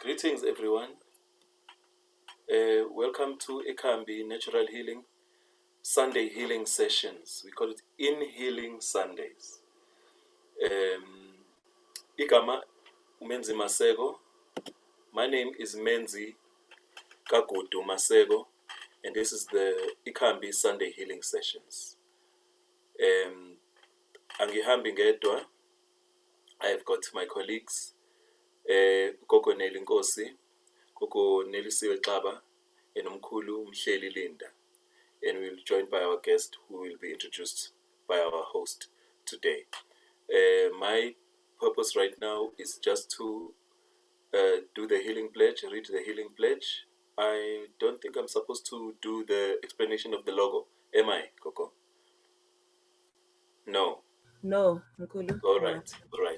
Greetings, everyone. Welcome to Ikhambi Natural Healing Sunday Healing Sessions. We call it I.N.Healing Sundays. Igama Menzi Maseko. My name is Menzi Maseko, and this is the Ikhambi Sunday Healing Sessions. Angihambi ngedwa. I've got my colleagues, Nelly Nkosi, Nelisiwe Xaba, and Mhleli, and we'll be joined by our guest who will be introduced by our host today. My purpose right now is just to do the healing pledge, read the healing pledge. I don't think I'm supposed to do the explanation of the logo. Am I, Coco? No. No, Nkulu. All right.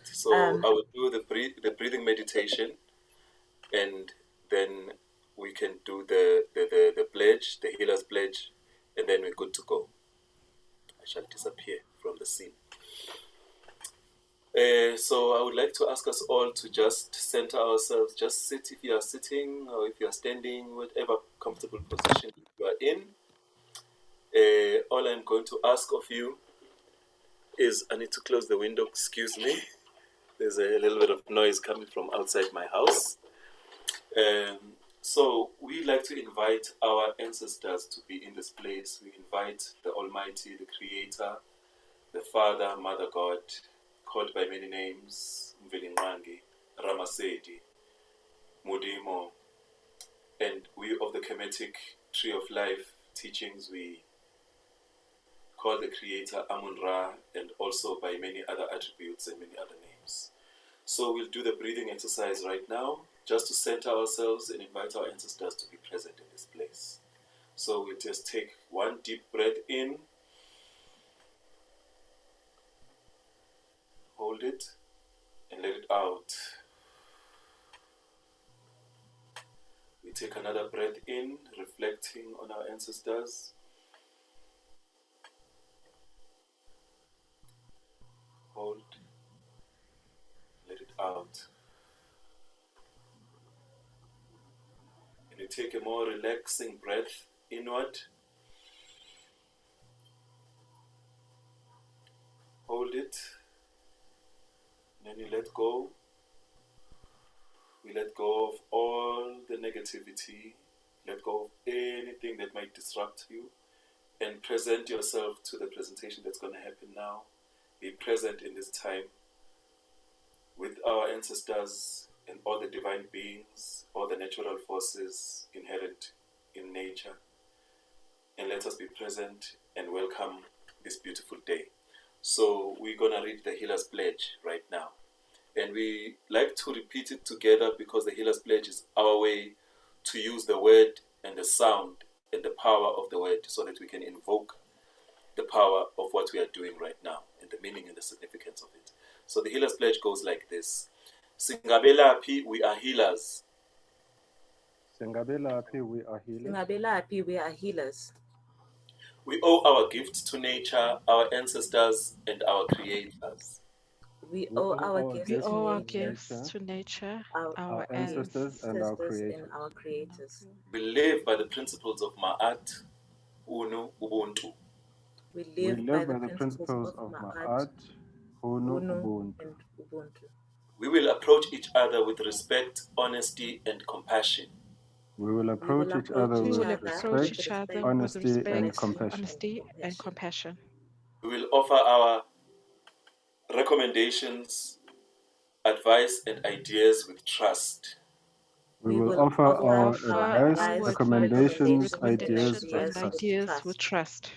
So I will do the breathing meditation, and then we can do the pledge, the healer's pledge, and then we're good to go. I shall disappear from the scene. So I would like to ask us all to just center ourselves. Just sit if you are sitting or if you are standing, whatever comfortable position you are in. All I'm going to ask of you is, I need to close the window, excuse me. There's a little bit of noise coming from outside my house. So we like to invite our ancestors to be in this place. We invite the Almighty, the Creator, the Father, Mother God, called by many names, Mvelinqangi, Ramasedi, Mudimo, and we of the Kemetic Tree of Life teachings, we call the Creator Amun-Ra, and also by many other attributes and many other names. So we'll do the breathing exercise right now, just to center ourselves and invite our ancestors to be present in this place. So we'll just take one deep breath in, hold it, and let it out. We take another breath in, reflecting on our ancestors. Hold, let it out. And you take a more relaxing breath inward. Hold it. And then you let go. We let go of all the negativity. Let go of anything that might disrupt you. And present yourself to the presentation that's going to happen now. Be present in this time with our ancestors and all the divine beings, all the natural forces inherent in nature. And let us be present and welcome this beautiful day. So we're going to read the Healer's Pledge right now. And we like to repeat it together because the Healer's Pledge is our way to use the word and the sound and the power of the word so that we can invoke the power of what we are doing right now and the meaning and the significance of it. So the Healer's Pledge goes like this. Singabelaphi, we are healers. Singabelaphi, we are healers. Singabelaphi, we are healers. We owe our gift to nature, our ancestors, and our creators. We owe our gifts to nature, our ancestors, and our creators. We live by the principles of Ma'at, Unu, Ubuntu. We live by the principles of Ma'at, Unu, and Ubuntu. We will approach each other with respect, honesty, and compassion. We will approach each other with respect, honesty, and compassion. We will offer our recommendations, advice, and ideas with trust. We will offer our advice, recommendations, ideas with trust.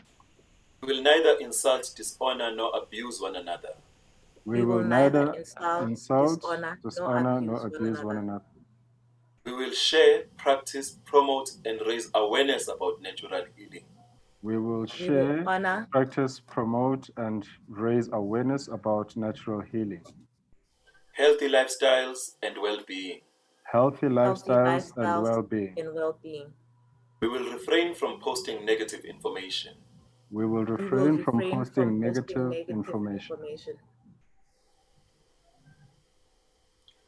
We will neither insult, dishonor, nor abuse one another. We will neither insult, dishonor, nor abuse one another. We will share, practice, promote, and raise awareness about natural healing. We will share, practice, promote, and raise awareness about natural healing. Healthy lifestyles and well-being. Healthy lifestyles and well-being. We will refrain from posting negative information. We will refrain from posting negative information.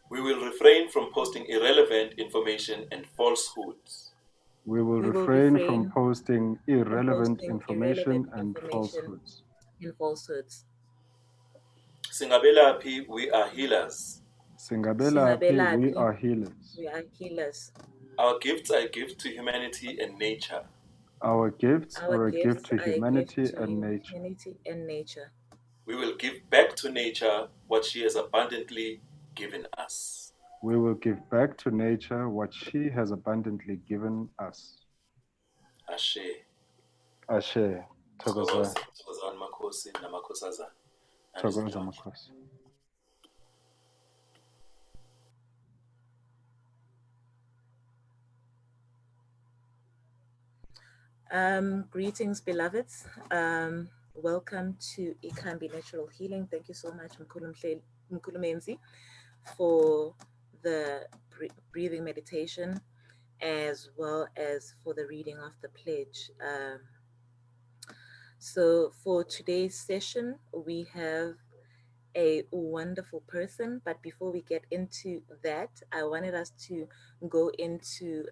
We will refrain from posting irrelevant information and falsehoods. We will refrain from posting irrelevant information and falsehoods. Singabelaphi, we are healers. Singabelaphi, we are healers. Our gifts are a gift to humanity and nature. Our gifts are a gift to humanity and nature. We will give back to nature what she has abundantly given us. We will give back to nature what she has abundantly given us. Ashe. Ashe. Thokozani. Thokozani makhosi namakhosazana. Thokoza makhosi. Greetings, beloveds. Welcome to Ikhambi Natural Healing. Thank you so much, Mkhulu Menzi, for the breathing meditation, as well as for the reading of the pledge. So for today's session, we have a wonderful person. But before we get into that, I wanted us to go into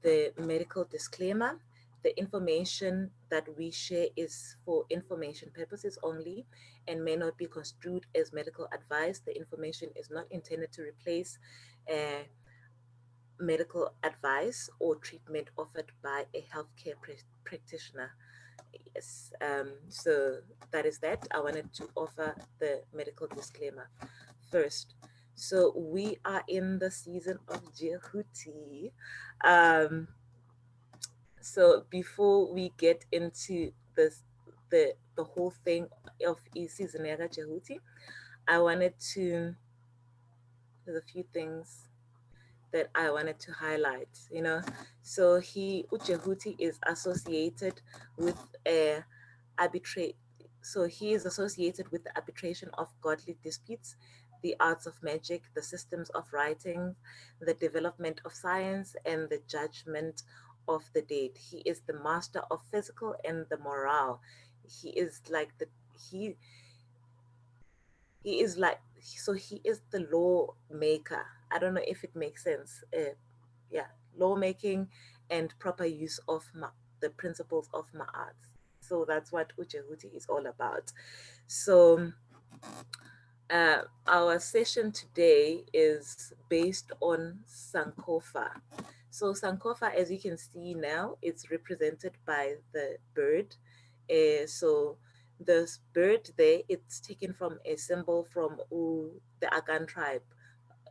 the medical disclaimer. The information that we share is for information purposes only and may not be construed as medical advice. The information is not intended to replace medical advice or treatment offered by a healthcare practitioner. Yes, so that is that. I wanted to offer the medical disclaimer first. So we are in the season of Jehuti. So before we get into this, the whole thing of season Jehuti, I wanted to, there's a few things that I wanted to highlight, So Jehuti is associated with so he is associated with the arbitration of godly disputes, the arts of magic, the systems of writing, the development of science, and the judgment of the dead. He is the master of physical and the moral. He is like he is the lawmaker. I don't know if it makes sense. Lawmaking and proper use of the principles of Ma'at. So that's what Ujehuti is all about. So our session today is based on Sankofa. So Sankofa, as you can see now, it's represented by the bird. So this bird there, it's taken from a symbol from the Agan tribe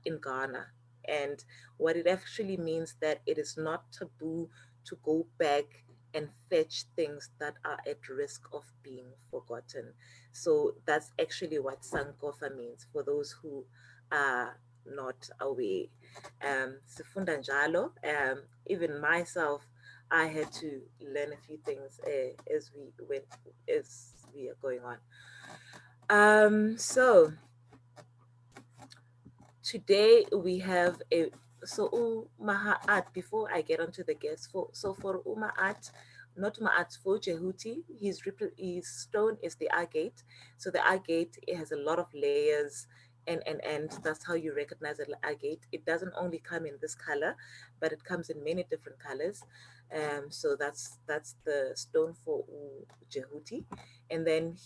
in Ghana. And what it actually means that it is not taboo to go back and fetch things that are at risk of being forgotten. So that's actually what Sankofa means for those who are not aware. Sifunda njalo, even myself, I had to learn a few things as we are going on. So today we have Mahat. Before I get onto the guests, for Mahat, not Mahat, for Jehuti, his stone is the agate. So the agate, it has a lot of layers, and that's how you recognize an agate. It doesn't only come in this color, but it comes in many different colors. So that's the stone for Jehuti, and then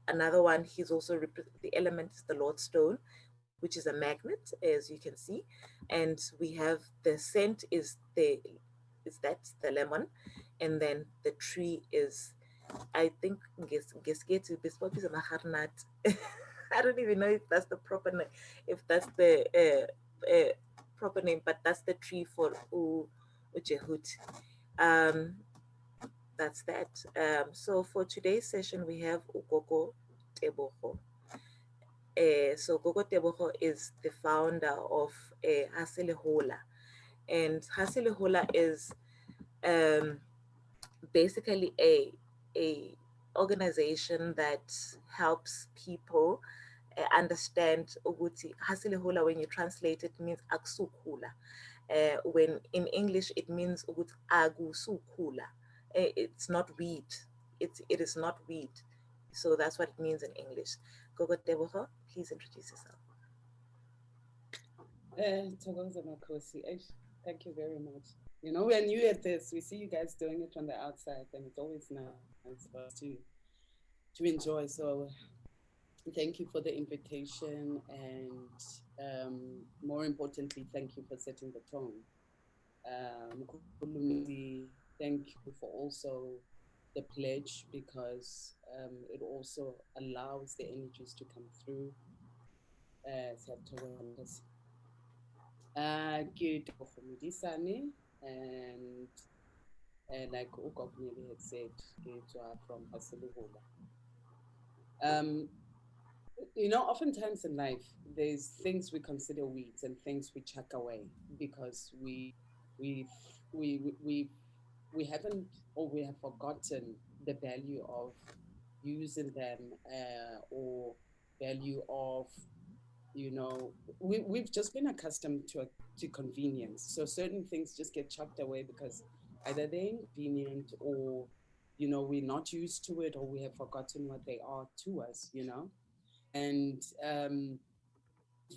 another one, he's also the element is the Lodestone, which is a magnet, as you can see. And we have the scent is the lemon, and then the tree is, I think, I don't even know if that's the proper name, if that's the proper name, but that's the tree for Ujehut. That's that. So for today's session, we have Ugogo Tebogo. So Gogo Tebogo is the founder of Haselehola, and Haselehola is basically a organization that helps people understand ukuthi Haselehola, when you translate it, means akusukhula. When in English it means ukuthi akusukhula. It's not weed. It is not weed. So that's what it means in English. Gogo Tebogo, please introduce yourself. Tebogo Nkosi, thank you very much. You know, we're new at this. We see you guys doing it from the outside, and it's always nice for us to enjoy. So thank you for the invitation, and more importantly, thank you for setting the tone. Thank you for also the pledge, because it also allows the energies to come through. Tebogo Modisane, and like Nelly had said, from Purselane. You know, oftentimes in life, there's things we consider weeds and things we chuck away because we haven't, or we have forgotten the value of using them, or value of, you know, we've just been accustomed to convenience. So certain things just get chucked away because either they're inconvenient, or, you know, we're not used to it, or we have forgotten what they are to us, you know. And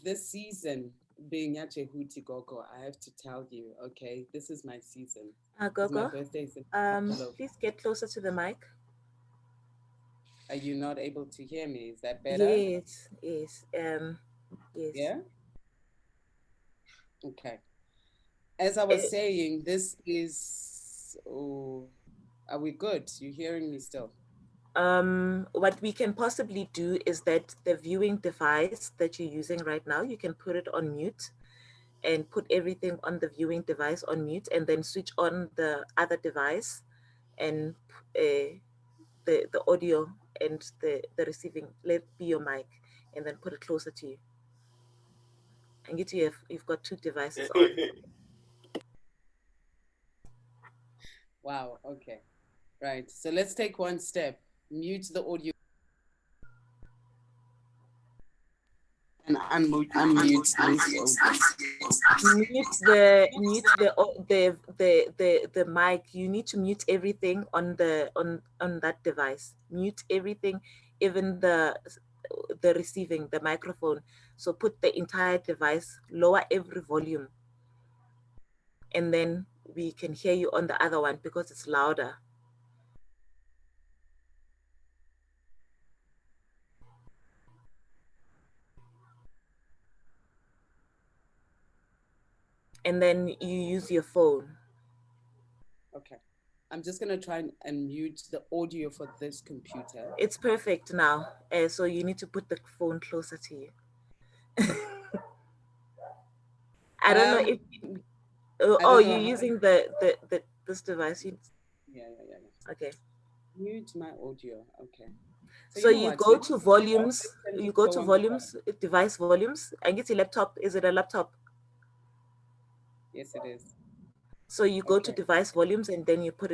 this season, being Yachehuti Gogo, I have to tell you, okay, this is my season. Gogo, my birthday is in please get closer to the mic. Are you not able to hear me? Is that better? Yes, yes, yes. Yeah? Okay. As I was saying, this is, are we good? You hearing me still? What we can possibly do is that the viewing device that you're using right now, you can put it on mute and put everything on the viewing device on mute, and then switch on the other device and the audio and the receiving, let be your mic, and then put it closer to you. And you've got two devices on. Wow, okay. Right, so let's take one step. Mute the audio. And unmute the mic. You need to mute everything on that device. Mute everything, even the receiving, the microphone. So put the entire device, lower every volume, and then we can hear you on the other one because it's louder. And then you use your phone. Okay. I'm just going to try and mute the audio for this computer. It's perfect now. So you need to put the phone closer to you. I don't know if... you're using this device. Yeah. Okay. Mute my audio. Okay. So you go to volumes. You go to volumes, device volumes. I guess your laptop. Is it a laptop? Yes, it is. So you go to device volumes, and then you put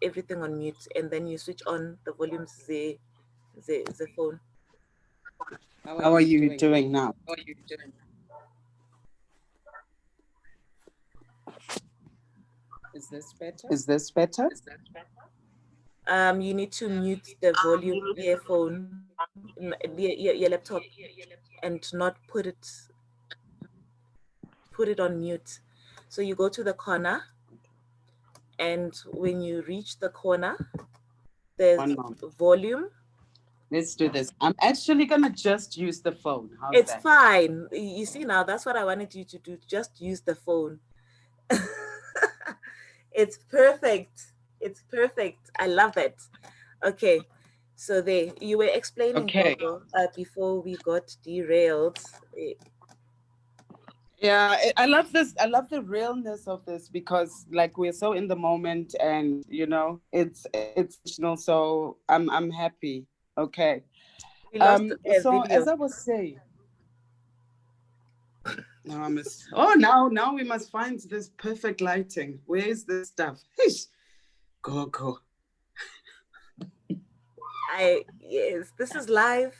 everything on mute, and then you switch on the volumes, the phone. How are you doing now? How are you doing? Is this better? You need to mute the volume earphone, your laptop, and not put it on mute. So you go to the corner, and when you reach the corner, there's volume. Let's do this. I'm actually gonna just use the phone. How's it's that? Fine. You see, now that's what I wanted you to do. Just use the phone. It's perfect. It's perfect. I love that. Okay. So there, you were explaining, Gogo, before we got derailed. Yeah, I love this. I love the realness of this, because like we're so in the moment, and you know, it's emotional. So I'm happy. Okay. We lost so video. as I was saying, now we must find this perfect lighting. Where is this stuff? Go. Yes, this is live.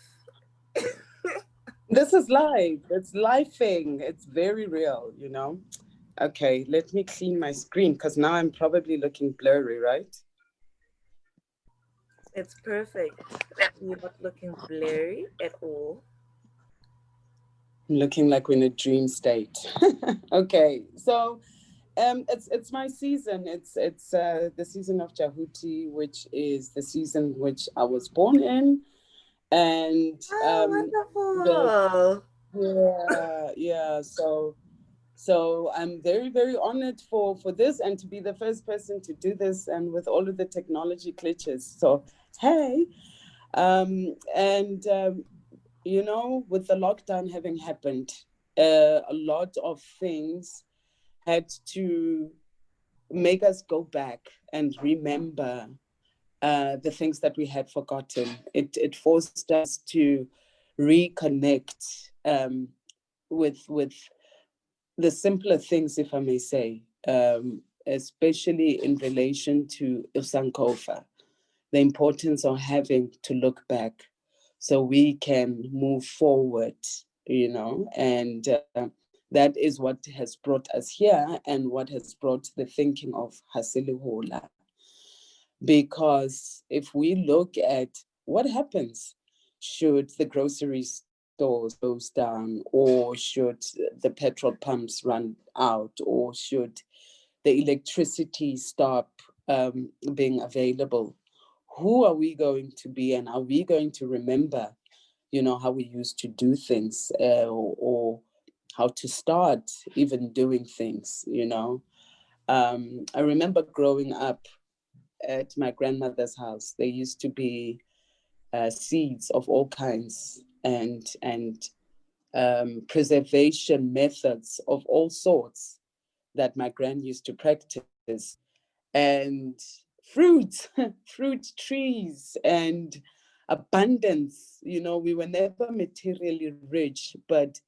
This is live. It's live-ing. It's very real, you know. Okay, let me clean my screen, because now I'm probably looking blurry, right? It's perfect. You're not looking blurry at all. Looking like we're in a dream state. Okay, so it's my season. It's the season of Jahuti, which is the season which I was born in, and wonderful. So I'm very, very honored for this and to be the first person to do this, and with all of the technology glitches. So hey, you know, with the lockdown having happened, a lot of things had to make us go back and remember the things that we had forgotten. It forced us to reconnect with the simpler things, if I may say, especially in relation to Sankofa, the importance of having to look back so we can move forward, you know, and that is what has brought us here and what has brought the thinking of Hasilihola. Because if we look at what happens should the grocery stores close down, or should the petrol pumps run out, or should the electricity stop being available, who are we going to be, and are we going to remember, you know, how we used to do things, or how to start even doing things, you know? I remember growing up at my grandmother's house. There used to be seeds of all kinds, and preservation methods of all sorts that my grand used to practice, and fruit, fruit trees, and abundance. You know, we were never materially rich, but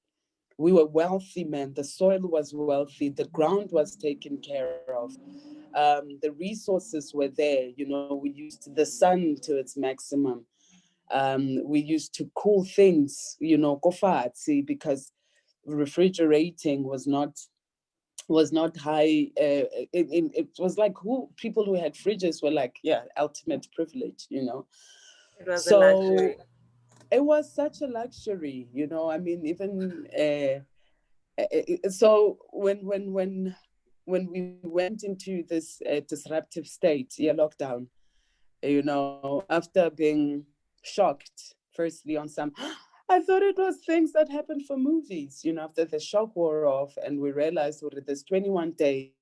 we were wealthy, man. The soil was wealthy, the ground was taken care of. The resources were there. You know, we used the sun to its maximum. We used to cool things, you know, kofatsi, because refrigerating was not high. It was like people who had fridges were like, yeah, ultimate privilege, you know. It was a So luxury. it was such a luxury, you know. I mean, even so when we went into this disruptive state, yeah, lockdown, you know, after being shocked, firstly on some, I thought it was things that happened for movies, you know, after the shock wore off, and we realized that this 21 days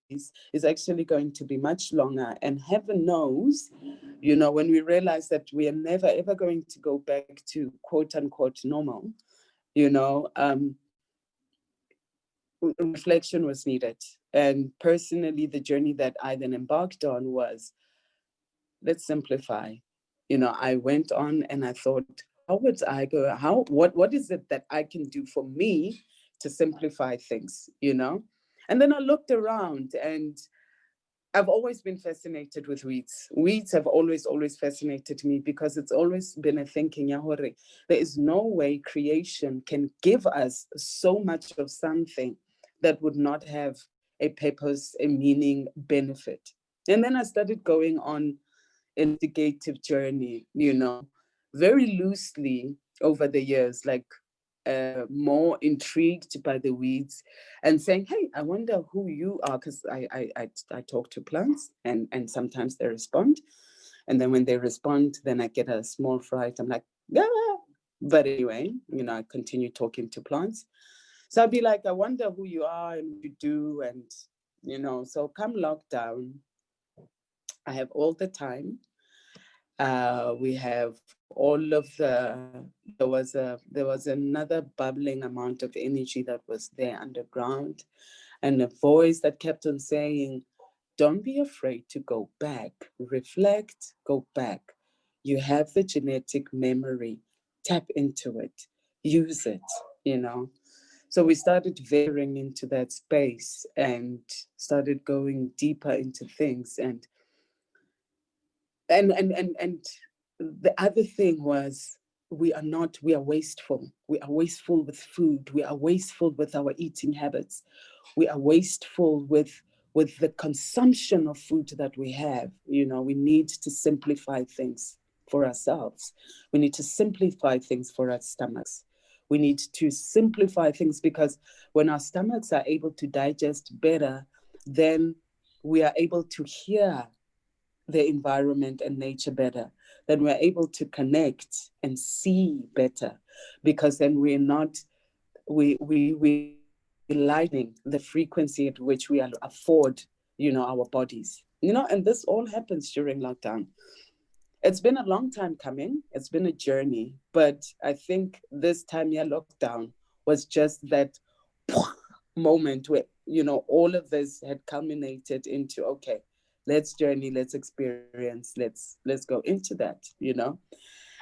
is actually going to be much longer. And heaven knows, you know, when we realized that we are never, ever going to go back to quote unquote normal, you know, reflection was needed. And personally, the journey that I then embarked on was, let's simplify. You know, I went on and I thought, how would I go? What is it that I can do for me to simplify things, you know? And then I looked around, and I've always been fascinated with weeds. Weeds have always fascinated me, because it's always been a thinking, Yahore, there is no way creation can give us so much of something that would not have a purpose, a meaning, benefit. And then I started going on investigative journey, you know, very loosely over the years, like more intrigued by the weeds, and saying, hey, I wonder who you are, because I talk to plants, and sometimes they respond. And then when they respond, then I get a small fright. I'm like, yeah. But anyway, you know, I continue talking to plants. So I'll be like, I wonder who you are and what you do. And, you know, so come lockdown, I have all the time. We have all of there was another bubbling amount of energy that was there underground, and a voice that kept on saying, don't be afraid to go back, reflect, go back. You have the genetic memory, tap into it, use it, you know. So we started venturing into that space and started going deeper into things, and the other thing was, we are wasteful. We are wasteful with food. We are wasteful with our eating habits. We are wasteful with the consumption of food that we have. You know, we need to simplify things. for ourselves. We need to simplify things for our stomachs. We need to simplify things, because when our stomachs are able to digest better, then we are able to hear the environment and nature better. Then we're able to connect and see better, because then we're not, we lightening the frequency at which we afford, our bodies, and this all happens during lockdown. It's been a long time coming. It's been a journey, but I think this time, lockdown was just that moment where, all of this had culminated into, okay, let's journey, let's experience, let's go into that,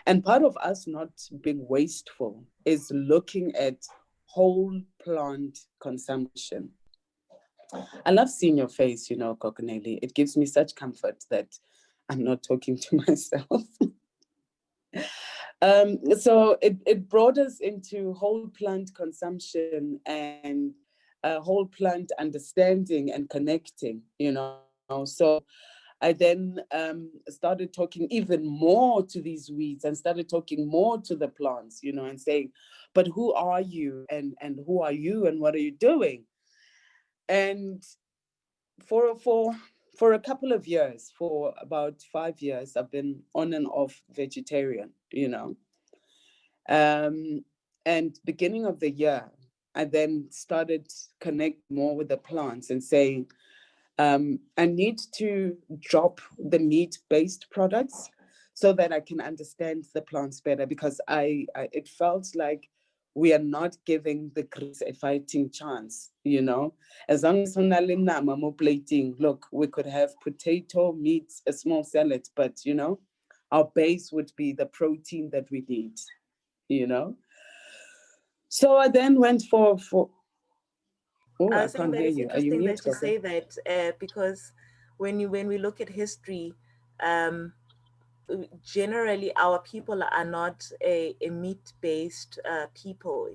And part of us not being wasteful is looking at whole plant consumption. I love seeing your face, Nelly. It gives me such comfort that I'm not talking to myself. So it brought us into whole plant consumption and whole plant understanding and connecting, So I then started talking even more to these weeds and started talking more to the plants, and saying, but who are you, and who are you, and what are you doing? And for a couple of years, for about 5 years, I've been on and off vegetarian, And beginning of the year, I then started connect more with the plants and saying, I need to drop the meat-based products so that I can understand the plants better, because it felt like we are not giving the greens a fighting chance, As long as more plating, look, we could have potato, meat, a small salad, but, our base would be the protein that we need, So I then went for I think that it's interesting that you say that, because when we look at history, generally our people are not a meat-based people,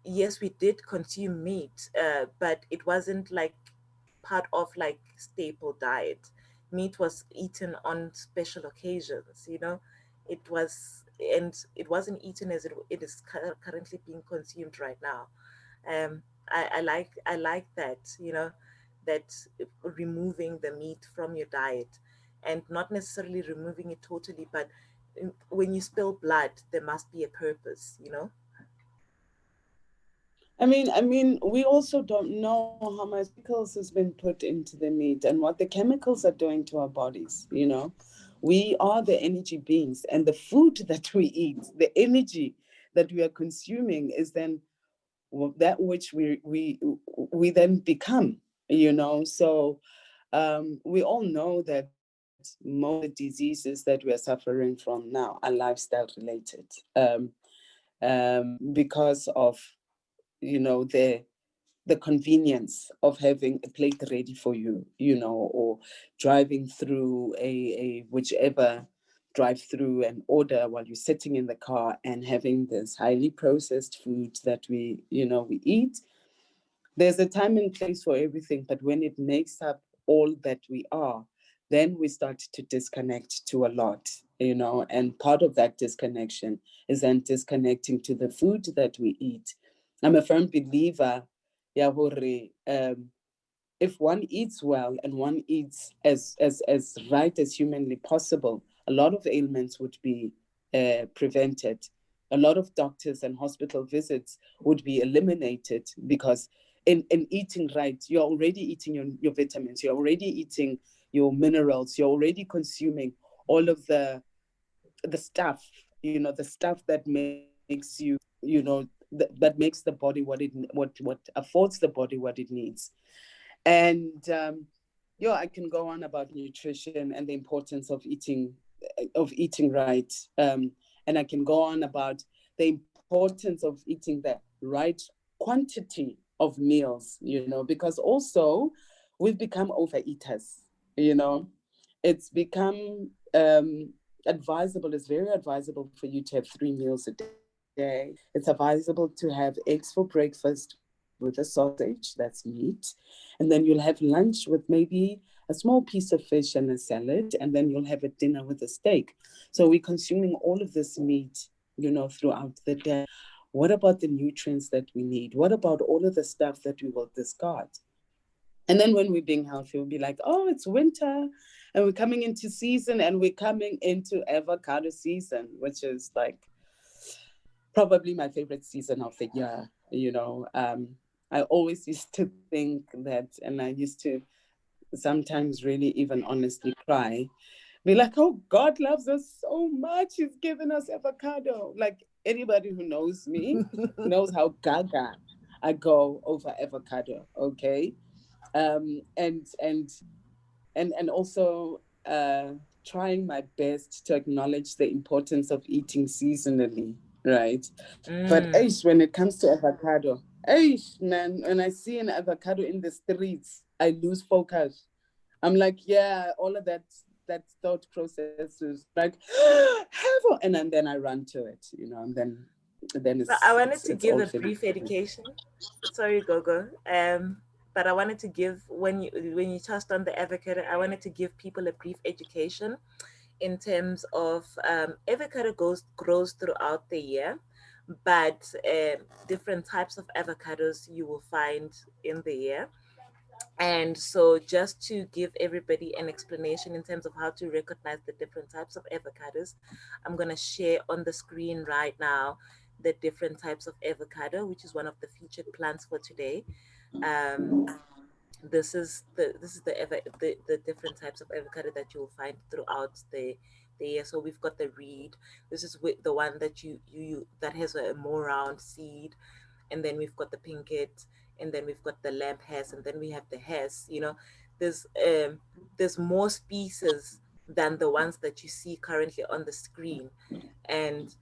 Yes, we did consume meat, but it wasn't like part of like staple diet. Meat was eaten on special occasions, It was, and it wasn't eaten as it is currently being consumed right now. I like that, that removing the meat from your diet, and not necessarily removing it totally, but when you spill blood, there must be a purpose, I mean, we also don't know how much chemicals has been put into the meat and what the chemicals are doing to our bodies, We are the energy beings, and the food that we eat, the energy that we are consuming, is then that which we then become, So we all know that most of the diseases that we are suffering from now are lifestyle related, because of the convenience of having a plate ready for you, or driving through a whichever drive-through and order while you're sitting in the car and having this highly processed food that we eat. There's a time and place for everything, but when it makes up all that we are, then we start to disconnect to a lot, and part of that disconnection is then disconnecting to the food that we eat. I'm a firm believer, if one eats well and one eats as right as humanly possible, a lot of ailments would be prevented. A lot of doctors and hospital visits would be eliminated, because in eating right, you're already eating your vitamins, you're already eating your minerals, you're already consuming all of the stuff, the stuff that makes you, that makes the body what affords the body what it needs. And I can go on about nutrition and the importance of eating right, and I can go on about the importance of eating the right quantity of meals, because also we've become overeaters. It's become advisable. It's very advisable for you to have 3 meals a day. It's advisable to have eggs for breakfast with a sausage, that's meat, and then you'll have lunch with maybe a small piece of fish and a salad, and then you'll have a dinner with a steak. So we're consuming all of this meat, throughout the day. What about the nutrients that we need? What about all of the stuff that we will discard? And then when we're being healthy, we'll be like, oh, it's winter and we're coming into season, and we're coming into avocado season, which is like probably my favorite season of the year. I always used to think that, and I used to sometimes really even honestly cry, be like, oh, God loves us so much. He's given us avocado. Like, anybody who knows me knows how gaga I go over avocado, okay? And also trying my best to acknowledge the importance of eating seasonally, right? But when it comes to avocado, man, when I see an avocado in the streets, I lose focus. I'm like, yeah, all of that thought process is like, and then I run to it, and then it's. I wanted to give a finished. brief education. Sorry, Gogo. But I wanted to give, when you touched on the avocado, I wanted to give people a brief education in terms of avocado grows throughout the year, but different types of avocados you will find in the year. And so just to give everybody an explanation in terms of how to recognize the different types of avocados, I'm going to share on the screen right now the different types of avocado, which is one of the featured plants for today. This is the different types of avocado that you will find throughout the year. So we've got the reed. This is the one that you that has a more round seed, and then we've got the pinkett, and then we've got the lamp hairs, and then we have the hairs. There's more species than the ones that you see currently on the screen. And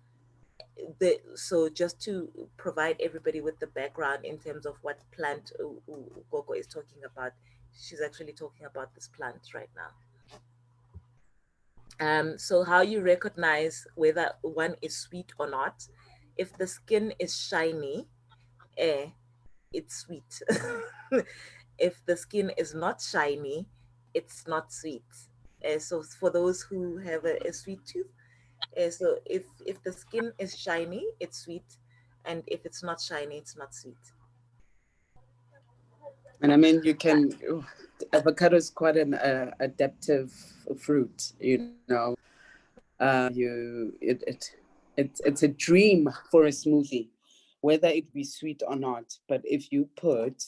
so just to provide everybody with the background in terms of what plant Gogo is talking about, she's actually talking about this plant right now. So how you recognize whether one is sweet or not: if the skin is shiny, it's sweet. If the skin is not shiny, it's not sweet. So for those who have a sweet tooth, so if the skin is shiny, it's sweet, and if it's not shiny, it's not sweet. And I mean, avocado is quite an adaptive fruit, it's a dream for a smoothie, whether it be sweet or not. But if you put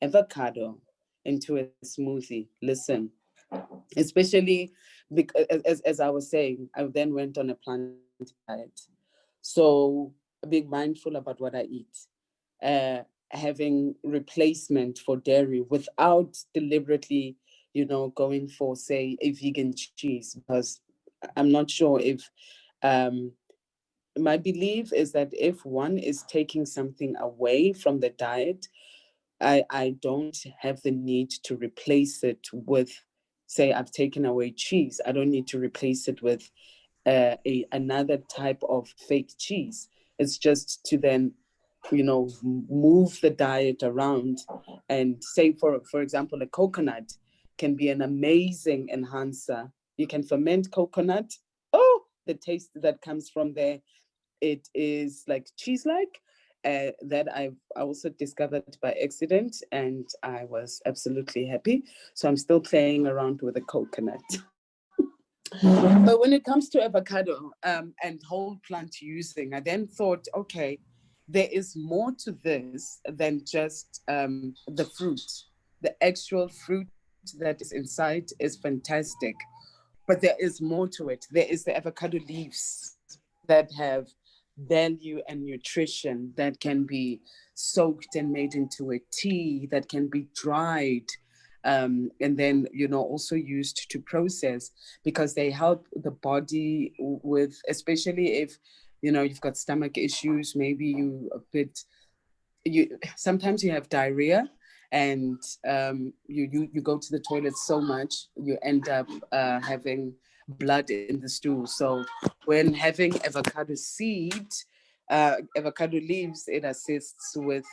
avocado into a smoothie, listen, especially because, as I was saying, I then went on a plant diet. So being mindful about what I eat, having replacement for dairy without deliberately, going for, say, a vegan cheese, because I'm not sure if, my belief is that if one is taking something away from the diet, I don't have the need to replace it with, say, I've taken away cheese. I don't need to replace it with another type of fake cheese. It's just to then, move the diet around, and say, for example, a coconut can be an amazing enhancer. You can ferment coconut. Oh, the taste that comes from there, it is like cheese-like. That I also discovered by accident, and I was absolutely happy. So I'm still playing around with the coconut. But when it comes to avocado and whole plant using, I then thought, okay, there is more to this than just the fruit. The actual fruit that is inside is fantastic, but there is more to it. There is the avocado leaves that have value and nutrition, that can be soaked and made into a tea, that can be dried, and then, also used to process, because they help the body with, especially if, you've got stomach issues, maybe sometimes you have diarrhea, and you go to the toilet so much, you end up having blood in the stool. So when having avocado seed, avocado leaves, it assists with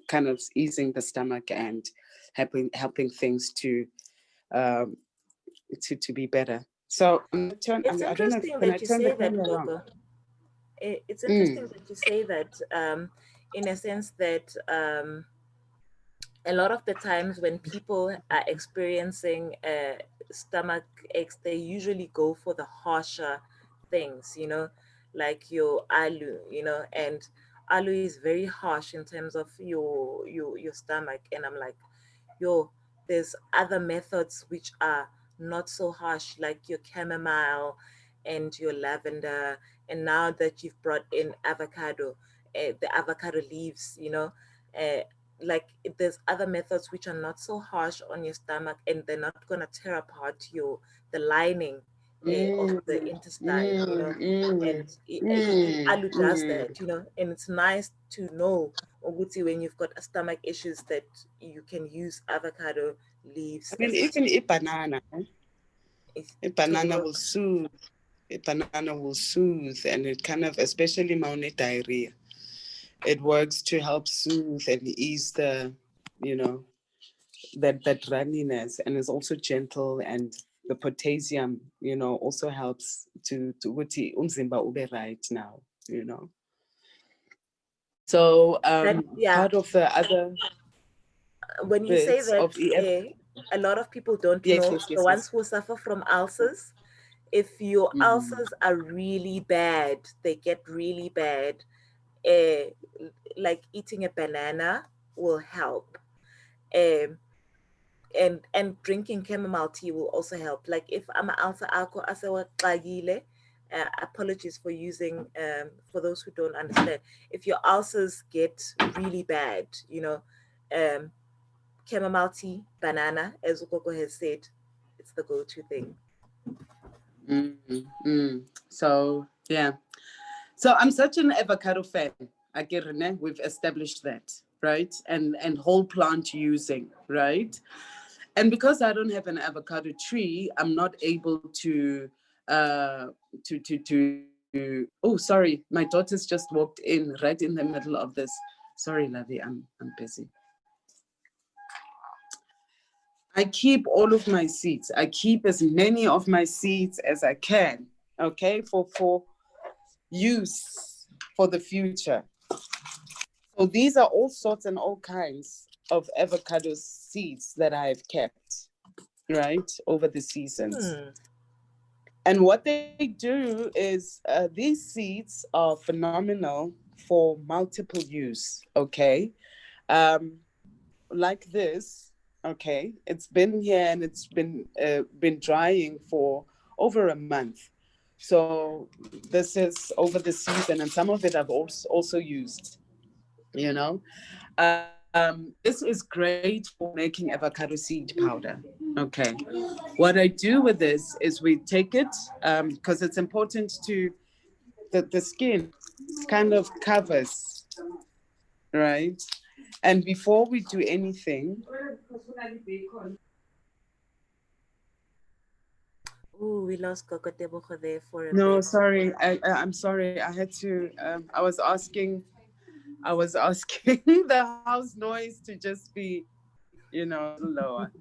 kind of easing the stomach and helping things to be better. So it's interesting that you say that, Gogo. It's interesting that you say that, in a sense that a lot of the times when people are experiencing stomach aches, they usually go for the harsher things, you know, like your alu, you know, and alu is very harsh in terms of your stomach. And I'm like, yo, there's other methods which are not so harsh, like your chamomile and your lavender. And now that you've brought in avocado, the avocado leaves, you know, like there's other methods which are not so harsh on your stomach, and they're not going to tear apart the lining of the intestine, you know. And alu does that, you know. And it's nice to know, Oguti, when you've got stomach issues, that you can use avocado leaves. I mean, even a banana will soothe. A banana will soothe, and it kind of, especially maune diarrhea, it works to help soothe and ease the, you know, that runniness, and is also gentle. And the potassium, you know, also helps to uthi umzimba ube right now, you know. So part of the other, when you say that, a lot of people don't know, the ones who suffer from ulcers, if your ulcers are really bad, they get really bad, like eating a banana will help. And drinking chamomile tea will also help. Like if I'm ulcer alcohol, apologies for using, for those who don't understand, if your ulcers get really bad, you know, chamomile tea, banana, as Ukoko has said, it's the go-to thing. So yeah, so I'm such an avocado fan. We've established that, right? And whole plant using, right? And because I don't have an avocado tree, I'm not able to oh, sorry, my daughter's just walked in right in the middle of this. Sorry, Lavi, I'm busy. I keep all of my seeds. I keep as many of my seeds as I can, okay, for use for the future. So these are all sorts and all kinds of avocado seeds that I've kept, right, over the seasons. And what they do is these seeds are phenomenal for multiple use, okay? Like this, okay, it's been here and it's been drying for over a month. So this is over the season, and some of it I've also used, you know. This is great for making avocado seed powder. Okay, what I do with this is we take it, because it's important to, the skin kind of covers, right? And before we do anything, oh, we lost Gogo Tebogo there for a bit. No, sorry, I'm sorry. I had to. I was asking the house noise to just be, you know, lower.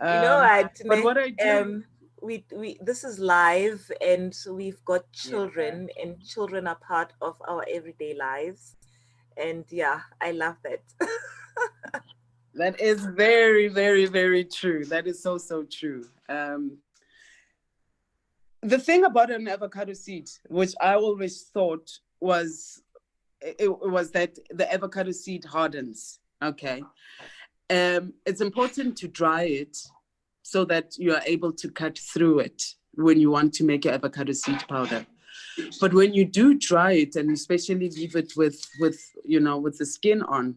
You know what? But what I do, we this is live, and so we've got children, and children are part of our everyday lives, and yeah, I love that. That is very, very, very true. That is so true. The thing about an avocado seed, which I always thought was that the avocado seed hardens. Okay. It's important to dry it so that you are able to cut through it when you want to make your avocado seed powder. But when you do dry it, and especially leave it with the skin on,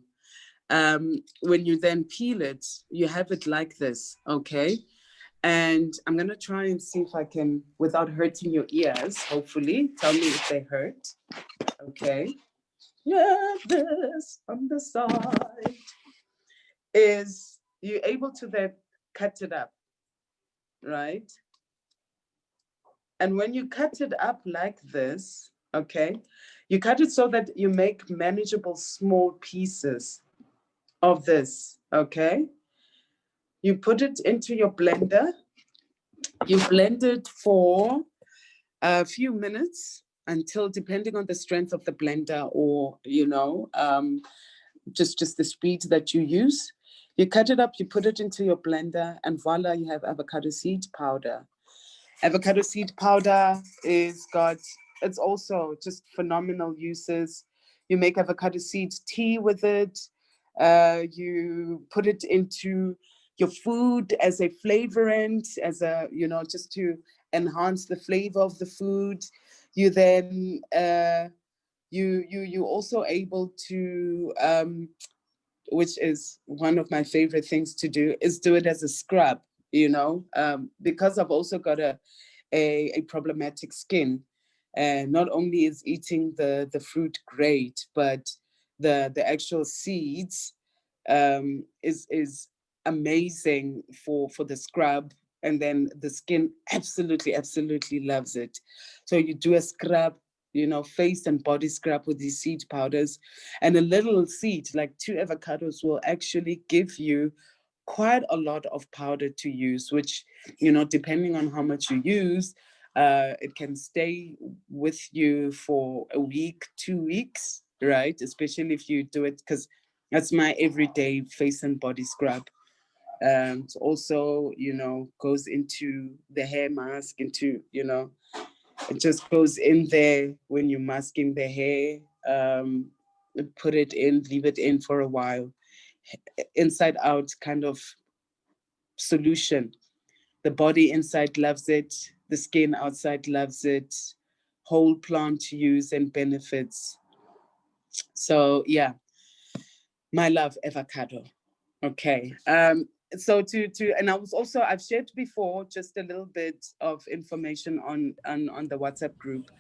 when you then peel it, you have it like this, okay? And I'm gonna try and see if I can, without hurting your ears, hopefully, tell me if they hurt, okay? Yeah, this on the side is you're able to then cut it up, right? And when you cut it up like this, okay, you cut it so that you make manageable small pieces, of this, okay? You put it into your blender. You blend it for a few minutes until, depending on the strength of the blender or, just the speed that you use. You cut it up, you put it into your blender, and voila, you have avocado seed powder. Avocado seed powder it's also just phenomenal uses. You make avocado seed tea with it. You put it into your food as a flavorant, just to enhance the flavor of the food. You then, you also able to, which is one of my favorite things to do, is do it as a scrub, because I've also got a problematic skin. And not only is eating the fruit great, but the actual seeds is amazing for the scrub. And then the skin absolutely loves it. So you do a scrub, face and body scrub with these seed powders, and a little seed, like 2 avocados, will actually give you quite a lot of powder to use, which, depending on how much you use, it can stay with you for a week, 2 weeks, right? Especially if you do it, because that's my everyday face and body scrub. It also, goes into the hair mask, it just goes in there when you're masking the hair. Put it in, leave it in for a while. Inside out kind of solution. The body inside loves it. The skin outside loves it. Whole plant use and benefits. So yeah, my love, avocado. Okay. So and I've shared before just a little bit of information on the WhatsApp group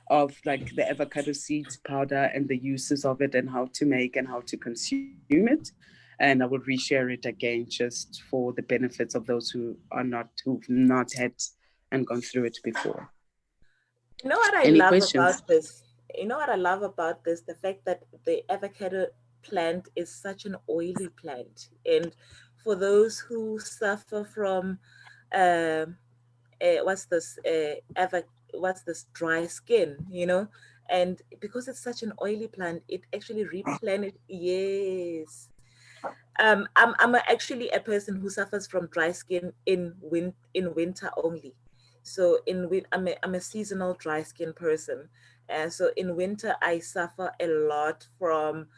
of like the avocado seeds powder and the uses of it and how to make and how to consume it. And I will reshare it again just for the benefits of those who've not had and gone through it before. You know what I Any love questions? about this? You know what I love about this? The fact that the avocado plant is such an oily plant. And for those who suffer from, what's this, dry skin, and because it's such an oily plant, it actually replenishes. Yes. I'm actually a person who suffers from dry skin in winter only. So I'm a seasonal dry skin person. So in winter I suffer a lot from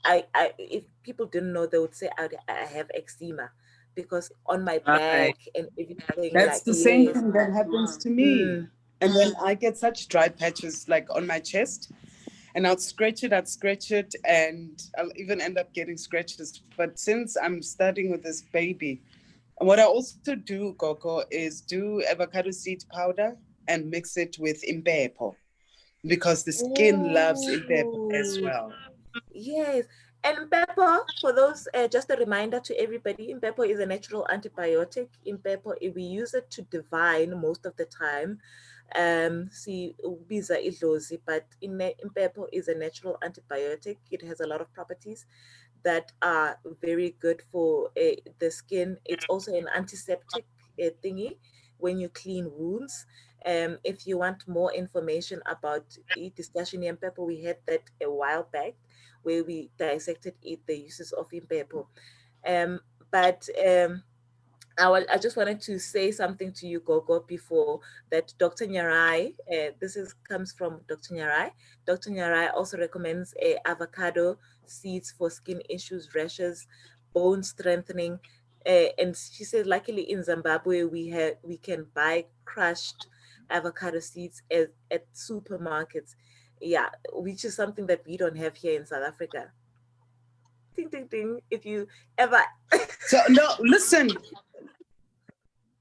I if people didn't know, they would say I have eczema because on my back and everything. That's Like, the same yes. thing that happens to me. Mm. And then I get such dry patches like on my chest. And I'd scratch it, and I'll even end up getting scratches. But since I'm starting with this baby, what I also do, Gogo, is do avocado seed powder and mix it with impepo, because the skin loves impepo as well. Yes. And pepper, for those, just a reminder to everybody, pepper is a natural antibiotic. In pepper, we use it to divine most of the time. See, biza idlozi, but in pepper is a natural antibiotic. It has a lot of properties that are very good for the skin. It's also an antiseptic thingy when you clean wounds. If you want more information about discussion in pepper, we had that a while back where we dissected the uses of impepo. But I just wanted to say something to you, Gogo, before that. Dr. Nyarai, comes from Dr. Nyarai. Dr. Nyarai also recommends avocado seeds for skin issues, rashes, bone strengthening. And she says, luckily in Zimbabwe, we can buy crushed avocado seeds at supermarkets. Yeah, which is something that we don't have here in South Africa. Ding, ding, ding. If you ever... So, no, listen.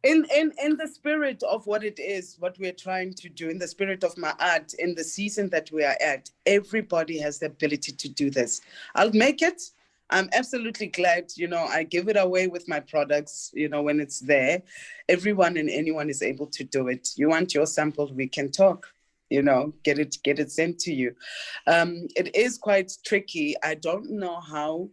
In the spirit of what it is, what we're trying to do, in the spirit of my art, in the season that we are at, everybody has the ability to do this. I'll make it. I'm absolutely glad, I give it away with my products, when it's there. Everyone and anyone is able to do it. You want your sample, we can talk, get it sent to you. It is quite tricky. I don't know how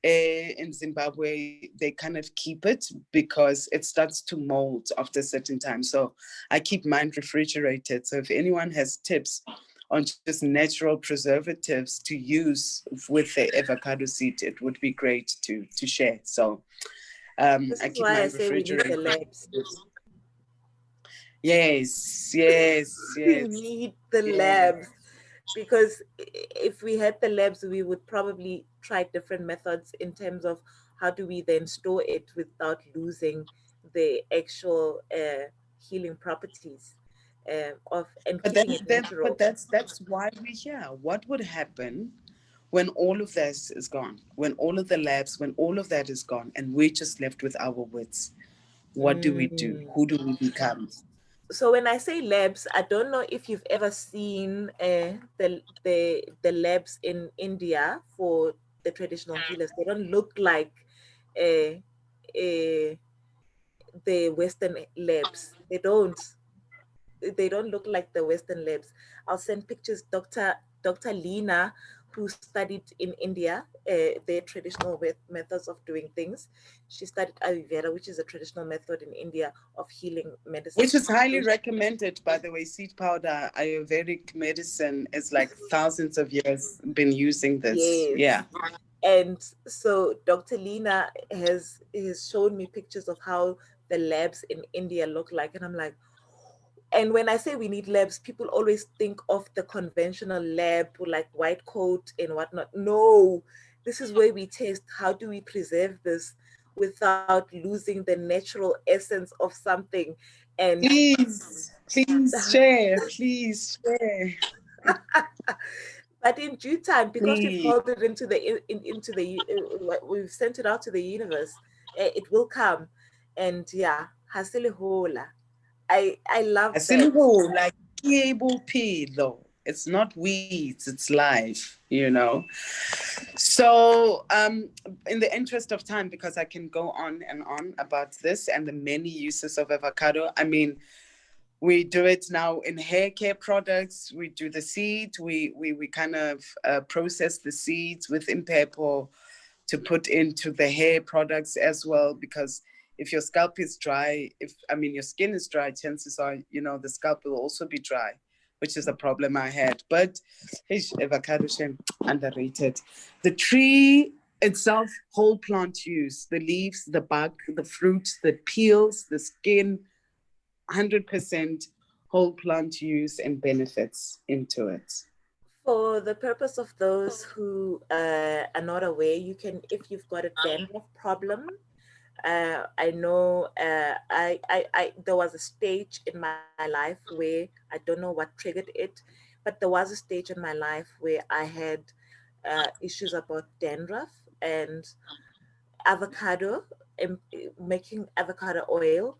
in Zimbabwe, they kind of keep it because it starts to mold after a certain time. So I keep mine refrigerated. So if anyone has tips on just natural preservatives to use with the avocado seed, it would be great to share. So this I is keep why I mine say we need the refrigerated. labs. Yes. We need the labs, because if we had the labs, we would probably try different methods in terms of how do we then store it without losing the actual healing properties of and But keeping it natural. that's why we're here. What would happen when all of this is gone? When all of the labs, when all of that is gone, and we're just left with our wits? What do we do? Who do we become? So when I say labs, I don't know if you've ever seen the labs in India for the traditional healers. They don't look like uh, uh, the Western labs. They don't look like the Western labs. I'll send pictures. Dr. Lina, who studied in India, their traditional methods of doing things. She studied Ayurveda, which is a traditional method in India of healing medicine. Which is highly recommended, by the way. Seed powder, Ayurvedic medicine is like thousands of years been using this. Yes. Yeah. And so Dr. Lina has shown me pictures of how the labs in India look like. And I'm like, and when I say we need labs, people always think of the conventional lab, like white coat and whatnot. No, this is where we test how do we preserve this without losing the natural essence of something. And please share. But in due time, because please. we've called it into we've sent it out to the universe, it will come. And yeah, hasilihola. I love that. Like though. It's not weeds, it's life, you know. So in the interest of time, because I can go on and on about this and the many uses of avocado, I mean, we do it now in hair care products. We do the seed. We kind of process the seeds with impepo to put into the hair products as well, because if your scalp is dry, your skin is dry, chances are, the scalp will also be dry, which is a problem I had. But avocado shame, underrated. The tree itself, whole plant use, the leaves, the bark, the fruit, the peels, the skin, 100% whole plant use and benefits into it. For the purpose of those who are not aware, you can, if you've got a dandruff problem, I know there was a stage in my life where I don't know what triggered it, but there was a stage in my life where I had issues about dandruff, and avocado, making avocado oil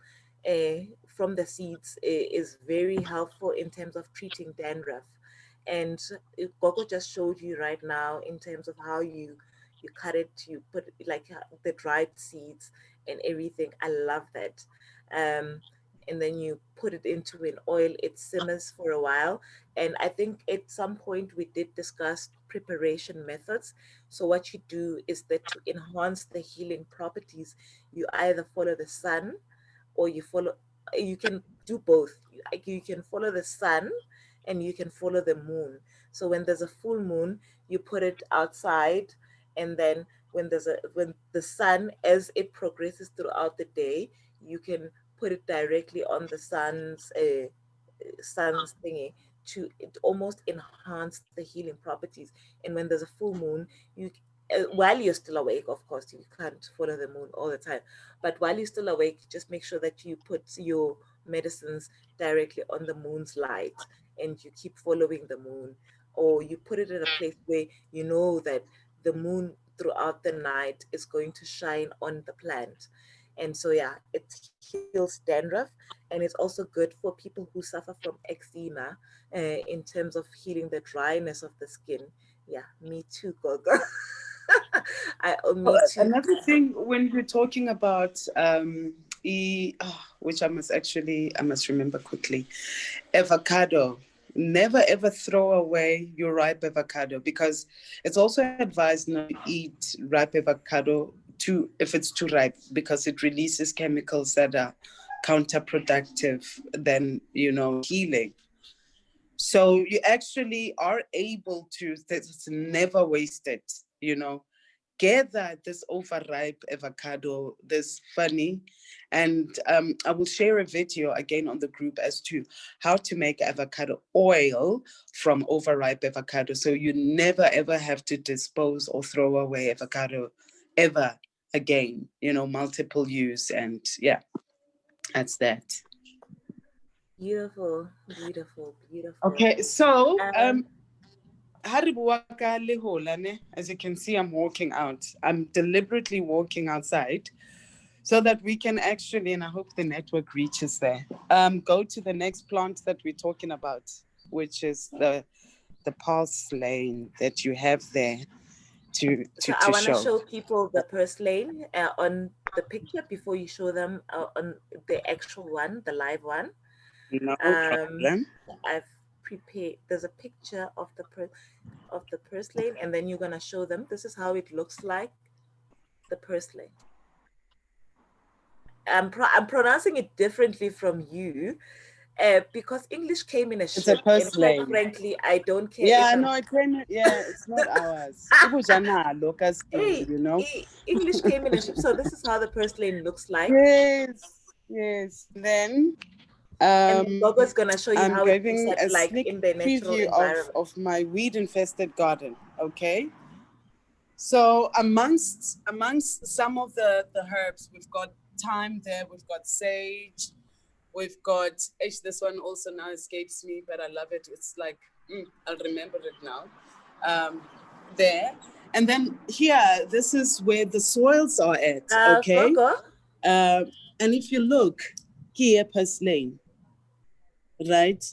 from the seeds is very helpful in terms of treating dandruff. And Gogo just showed you right now in terms of how you cut it, you put like the dried seeds and everything. I love that. And then you put it into an oil, it simmers for a while. And I think at some point we did discuss preparation methods. So what you do is that to enhance the healing properties, you either follow the sun, or you can do both. You can follow the sun and you can follow the moon. So when there's a full moon, you put it outside, and then when the sun, as it progresses throughout the day, you can put it directly on the sun's thingy to almost enhance the healing properties. And when there's a full moon, you while you're still awake, of course, you can't follow the moon all the time, but while you're still awake, just make sure that you put your medicines directly on the moon's light, and you keep following the moon, or you put it in a place where you know that the moon throughout the night is going to shine on the plant. And so yeah, it heals dandruff, and it's also good for people who suffer from eczema in terms of healing the dryness of the skin. Yeah, me too, Gogo. Me too. Another thing, when we're talking about which I must remember quickly, avocado. never ever throw away your ripe avocado, because it's also advised not to eat ripe avocado if it's too ripe, because it releases chemicals that are counterproductive than, healing. So you actually are able to, it's never wasted, gather this overripe avocado, this funny, and I will share a video again on the group as to how to make avocado oil from overripe avocado. So you never ever have to dispose or throw away avocado ever again, multiple use. And yeah, that's that. Beautiful, beautiful, beautiful. Okay, so as you can see, I'm walking out. I'm deliberately walking outside so that we can actually, and I hope the network reaches there, go to the next plant that we're talking about, which is the Purselane that you have there to I want to show. show people the Purselane on the picture before you show them on the actual one, the live one. No problem. I've prepared. There's a picture of the Purselane, and then you're gonna show them. This is how it looks like. The Purselane. I'm pronouncing it differently from you, because English came in a ship. And quite frankly, I don't care. Yeah, no, it came. Yeah, it's not ours. Hey, English came in a ship. So this is how the Purselane looks like. Yes. Then. And Gogo's gonna show you how it looks a like sneak in the natural preview environment of my weed-infested garden. Okay, so amongst some of the herbs, we've got thyme there, we've got sage, we've got this one also now escapes me, but I love it. It's like I'll remember it now. There, and then here, this is where the soils are at. Okay, Gogo? and if you look here, Purselane, right,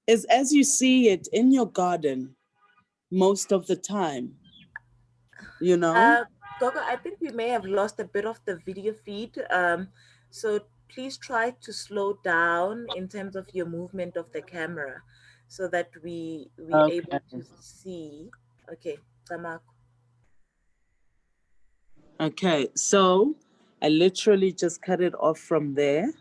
is as you see it in your garden most of the time, Gogo, I think we may have lost a bit of the video feed. So please try to slow down in terms of your movement of the camera so that we're able to see. Okay, Tamako. Okay, so I literally just cut it off from there.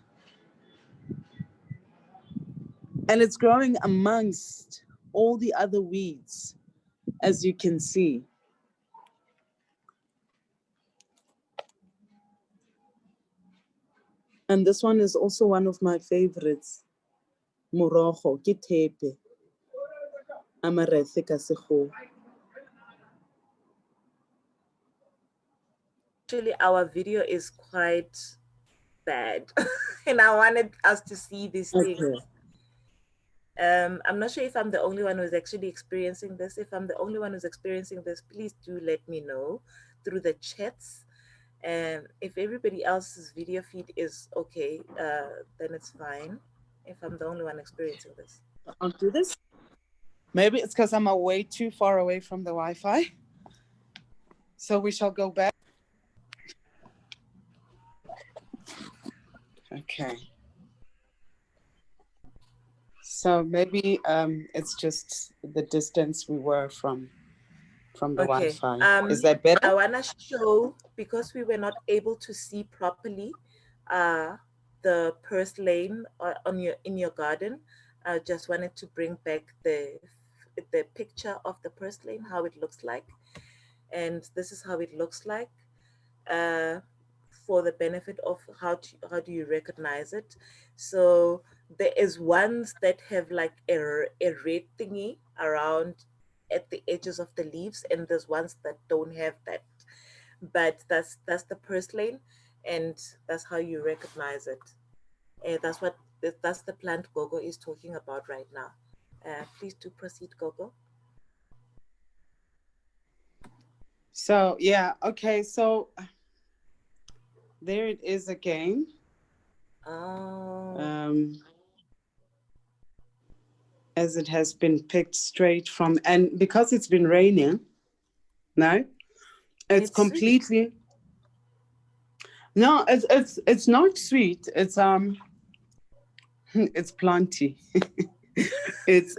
And it's growing amongst all the other weeds, as you can see. And this one is also one of my favorites. Morogo, ke thepe. Amarethe ka sekgowa. Actually, our video is quite bad. And I wanted us to see these things. I'm not sure if I'm the only one who's actually experiencing this. If I'm the only one who's experiencing this, please do let me know through the chats. And if everybody else's video feed is okay, then it's fine. If I'm the only one experiencing this. I'll do this. Maybe it's because I'm way too far away from the Wi-Fi. So we shall go back. Okay. So maybe it's just the distance we were from the Wi-Fi. Is that better? I want to show, because we were not able to see properly the Purselane in your garden. I just wanted to bring back the picture of the Purselane, how it looks like. And this is how it looks like. For the benefit of how do you recognize it. So there is ones that have like a red thingy around at the edges of the leaves, and there's ones that don't have that. But that's the Purselane, and that's how you recognize it. And that's the plant Gogo is talking about right now. Please do proceed, Gogo. So yeah, okay, so there it is again. As it has been picked straight from, and because it's been raining, no, it's completely sweet. No, it's not sweet. It's planty. It's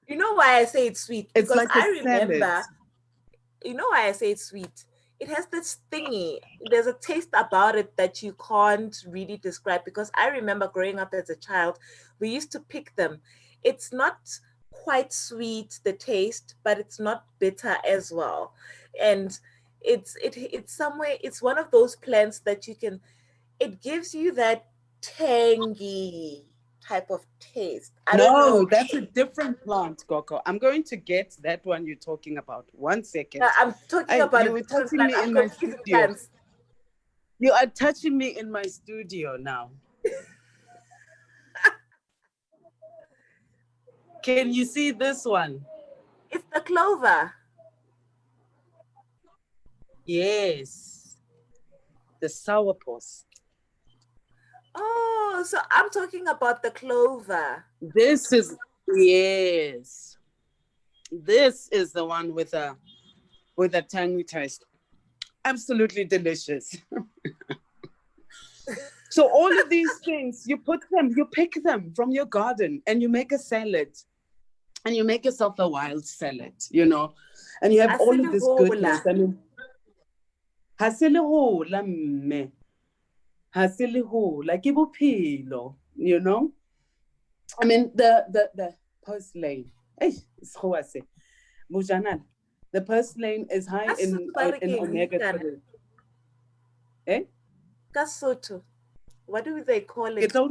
You know why I say it's sweet? It's Because like I a salad. remember, you know why I say it's sweet? It has this thingy. There's a taste about it that you can't really describe, because I remember growing up as a child, we used to pick them. It's not quite sweet, the taste, but it's not bitter as well. And it's somewhere, it's one of those plants that you can, it gives you that tangy type of taste. I don't No, know. that's a different plant, Coco. I'm going to get that one you're talking about. 1 second. I'm talking about You a were different touching plant. me I'm in my confusing studio. plants. You are touching me in my studio now. Can you see this one? It's the clover. Yes. The sourpuss. Oh, so I'm talking about the clover. This is, yes. This is the one with a tangy taste. Absolutely delicious. So all of these things, you pick them from your garden and you make a salad. And you make yourself a wild salad, you know, and you have all of this goodness. I mean, haselehola mme, haselehola ke bophelo, you know. I mean, the purselane, the purselane is high in omega-3. Eh? Kasotho. What do they call it? So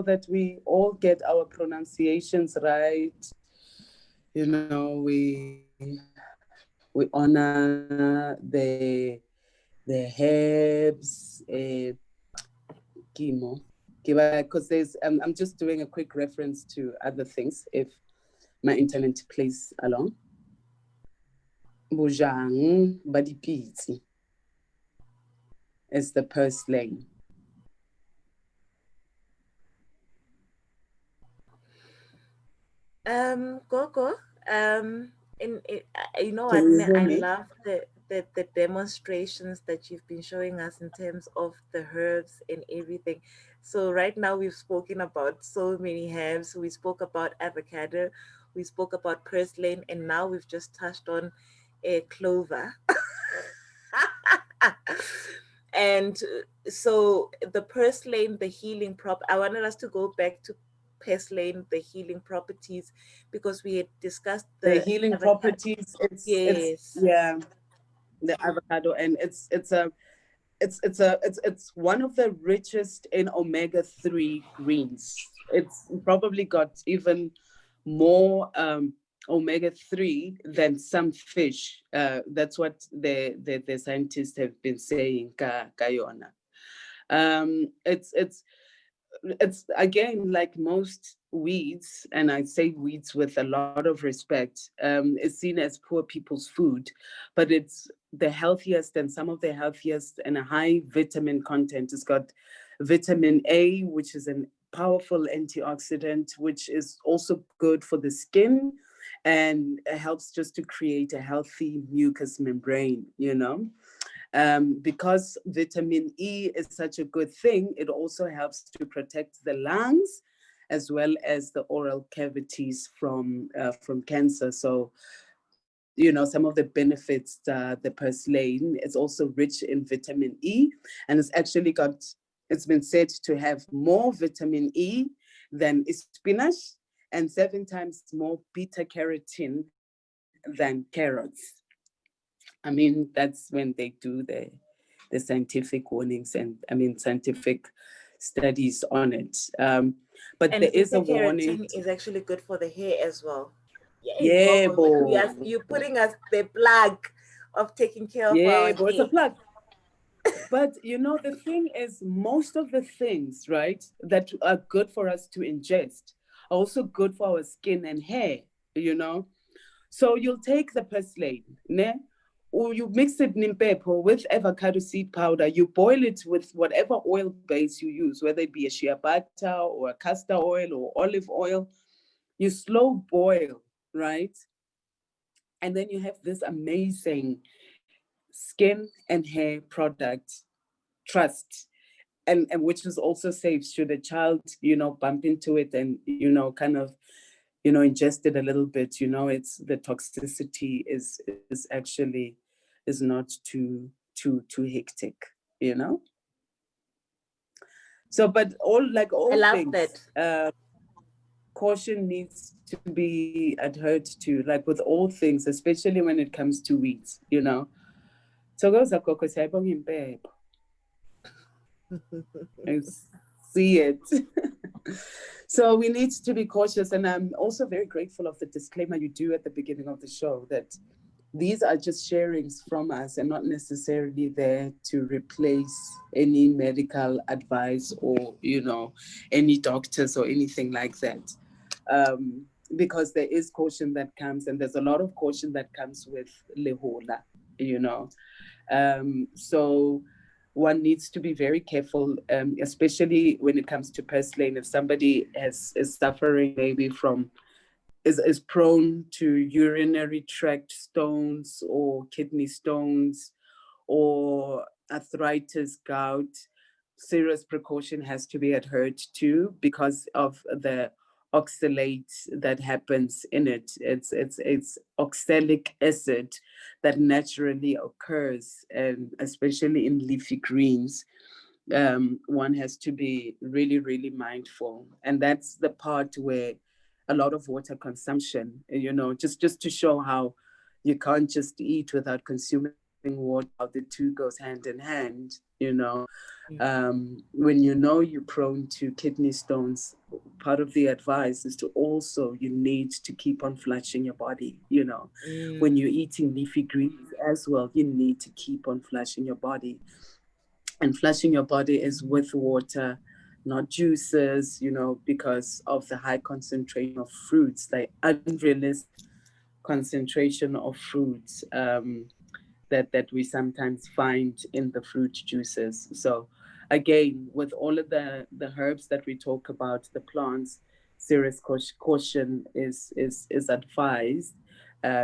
that we all get our pronunciations right. You know, we honor the herbs, chemo. Because there's I'm just doing a quick reference to other things if my internet plays along. Bojang badipitsi is the purselane. Gogo, you know what, I love the demonstrations that you've been showing us in terms of the herbs and everything. So right now we've spoken about so many herbs. We spoke about avocado, we spoke about purselane, and now we've just touched on a clover. And so the purselane, the healing prop, I wanted us to go back to purselane, the healing properties, because we had discussed the healing avocado. properties. It's the avocado, and it's one of the richest in omega-3 greens. It's probably got even more omega-3 than some fish. That's what the scientists have been saying. Kayona. It's again, like most weeds, and I say weeds with a lot of respect, is seen as poor people's food, but it's the healthiest and some of the healthiest and a high vitamin content. It's got vitamin A, which is a powerful antioxidant, which is also good for the skin and helps just to create a healthy mucous membrane, you know. Because vitamin E is such a good thing, it also helps to protect the lungs as well as the oral cavities from cancer. So, you know, some of the benefits, the purselane is also rich in vitamin E, and it's been said to have more vitamin E than spinach and 7 times more beta carotene than carrots. I mean, that's when they do the scientific warnings and scientific studies on it. But and there is a warning. Keratin is actually good for the hair as well. Yeah, you're putting us the plug of taking care of our hair. It's a plug. But you know, the thing is, most of the things, right, that are good for us to ingest are also good for our skin and hair, you know. So you'll take the purselane, ne? Or you mix it in pepper with avocado seed powder. You boil it with whatever oil base you use, whether it be a shea butter or a castor oil or olive oil. You slow boil, right? And then you have this amazing skin and hair product, Trust. and which is also safe should a child, bump into it and, kind of, ingest it a little bit, it's the toxicity is actually is not too hectic, So, but all I love things, caution needs to be adhered to, like with all things, especially when it comes to weeds, Thokoza gogo, siyayibonga impepho. I see it. So we need to be cautious. And I'm also very grateful of the disclaimer you do at the beginning of the show that these are just sharings from us and not necessarily there to replace any medical advice or, any doctors or anything like that. Because there is caution that comes, and there's a lot of caution that comes with lehola, So one needs to be very careful, especially when it comes to Purselane. If somebody is suffering maybe from, is prone to urinary tract stones or kidney stones or arthritis, gout, serious precaution has to be adhered to because of the oxalate that happens in it. It's oxalic acid that naturally occurs, and especially in leafy greens. One has to be really, really mindful. And that's the part where a lot of water consumption, just to show how you can't just eat without consuming water, how the two goes hand in hand, when you're prone to kidney stones, part of the advice is to also, you need to keep on flushing your body, when you're eating leafy greens as well, you need to keep on flushing your body. And flushing your body is with water, not juices, because of the high concentration of fruits, like unrealistic concentration of fruits that we sometimes find in the fruit juices. So again, with all of the herbs that we talk about, the plants, serious caution is advised.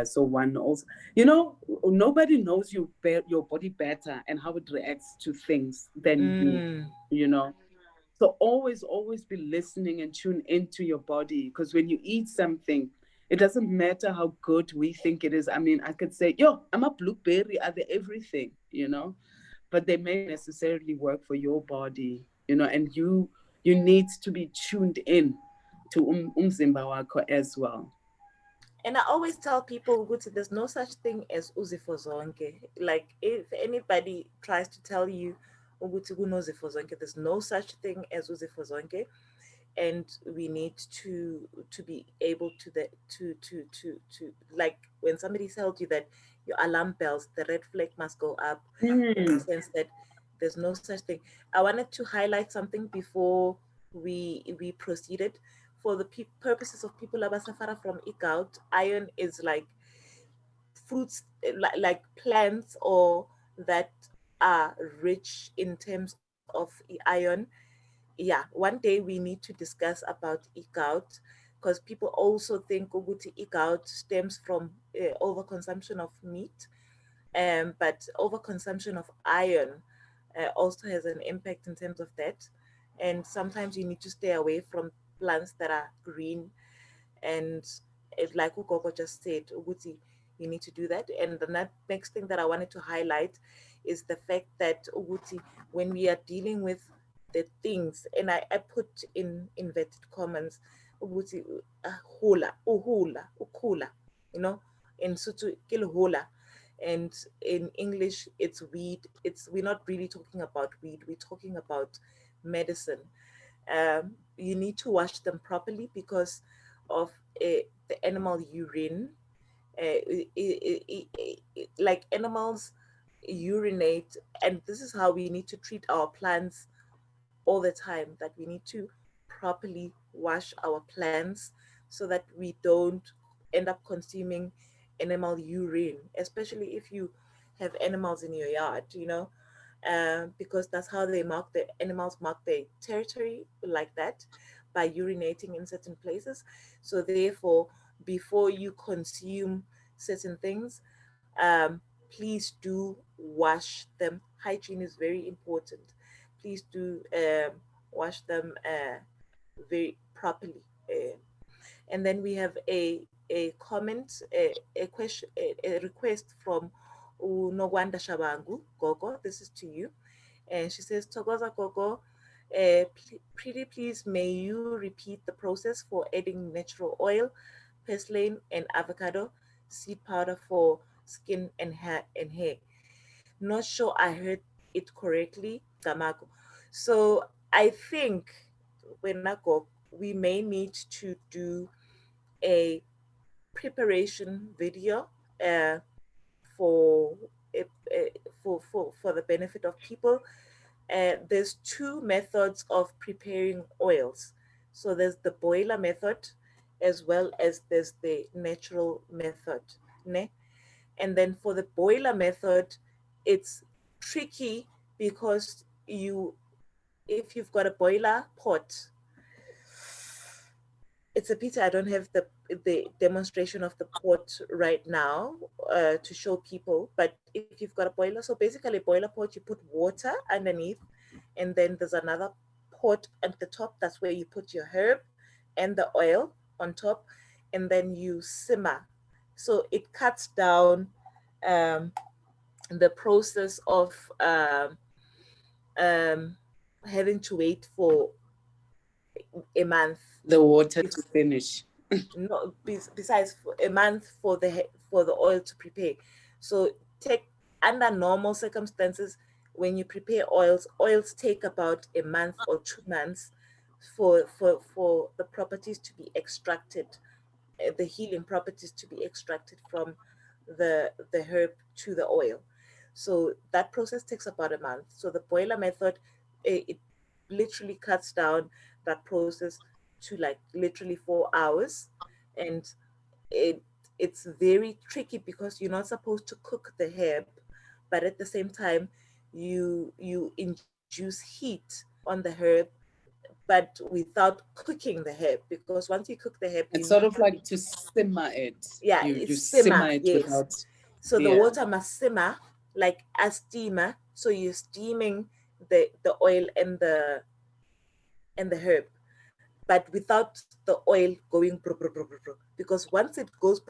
So one also, nobody knows your body better and how it reacts to things than you. So always be listening and tune into your body, because when you eat something, it doesn't matter how good we think it is. I mean, I could say, yo, I'm a blueberry, are they everything, but they may necessarily work for your body, and you need to be tuned in to umzimba wakho as well. And I always tell people, there's no such thing as uzifo zonke. Like, if anybody tries to tell you there's no such thing as uzifo zonke, and we need to be able to like, when somebody tells you that your alarm bells, the red flag must go up, in the sense that there's no such thing. I wanted to highlight something before we proceeded. For the purposes of people abasafara from gout, iron is like fruits, like plants, or that are rich in terms of iron. Yeah, one day we need to discuss about gout, because people also think ukuthi gout stems from overconsumption of meat, but overconsumption of iron also has an impact in terms of that. And sometimes you need to stay away from plants that are green, and like Ukoko just said, ukuthi, you need to do that. And the next thing that I wanted to highlight is the fact that ukuthi, when we are dealing with the things, and I put in inverted commas, ukuthi hula, uhula, ukula, in Sotho ke hula, and in English it's weed. We're not really talking about weed, we're talking about medicine. You need to wash them properly because of the animal urine. Like, animals urinate, and this is how we need to treat our plants all the time, that we need to properly wash our plants so that we don't end up consuming animal urine, especially if you have animals in your yard, because that's how the animals mark their territory, like that, by urinating in certain places. So therefore, before you consume certain things, please do wash them. Hygiene is very important. please do wash them very properly. And then we have a comment, a question, a request from Nogwanda Shabangu Gogo. This is to you, and she says, Togoza Gogo, pretty please, may you repeat the process for adding natural oil, Purselane, and avocado seed powder for skin and hair Not sure I heard it correctly, Damako. So I think when I go, we may need to do a preparation video for for the benefit of people. There's two methods of preparing oils. So there's the boiler method, as well as there's the natural method. Ne? And then for the boiler method, it's tricky because if you've got a boiler pot, it's a pity I don't have the demonstration of the pot right now to show people. But if you've got a boiler, so basically a boiler pot, you put water underneath, and then there's another pot at the top. That's where you put your herb and the oil on top, and then you simmer. So it cuts down the process of having to wait for a month. The water to finish. No, besides a month for the oil to prepare. So under normal circumstances, when you prepare oils take about a month or 2 months for the properties to be extracted, the healing properties to be extracted from the herb to the oil. So that process takes about a month. So the boiler method, it literally cuts down that process to like literally 4 hours. And it's very tricky because you're not supposed to cook the herb, but at the same time you induce heat on the herb, but without cooking the herb, because once you cook the herb, it's sort of like to simmer it. Yeah, you simmer it, yes. Without. So the water must simmer like a steamer. So you're steaming the oil and the herb, but without the oil going because once it goes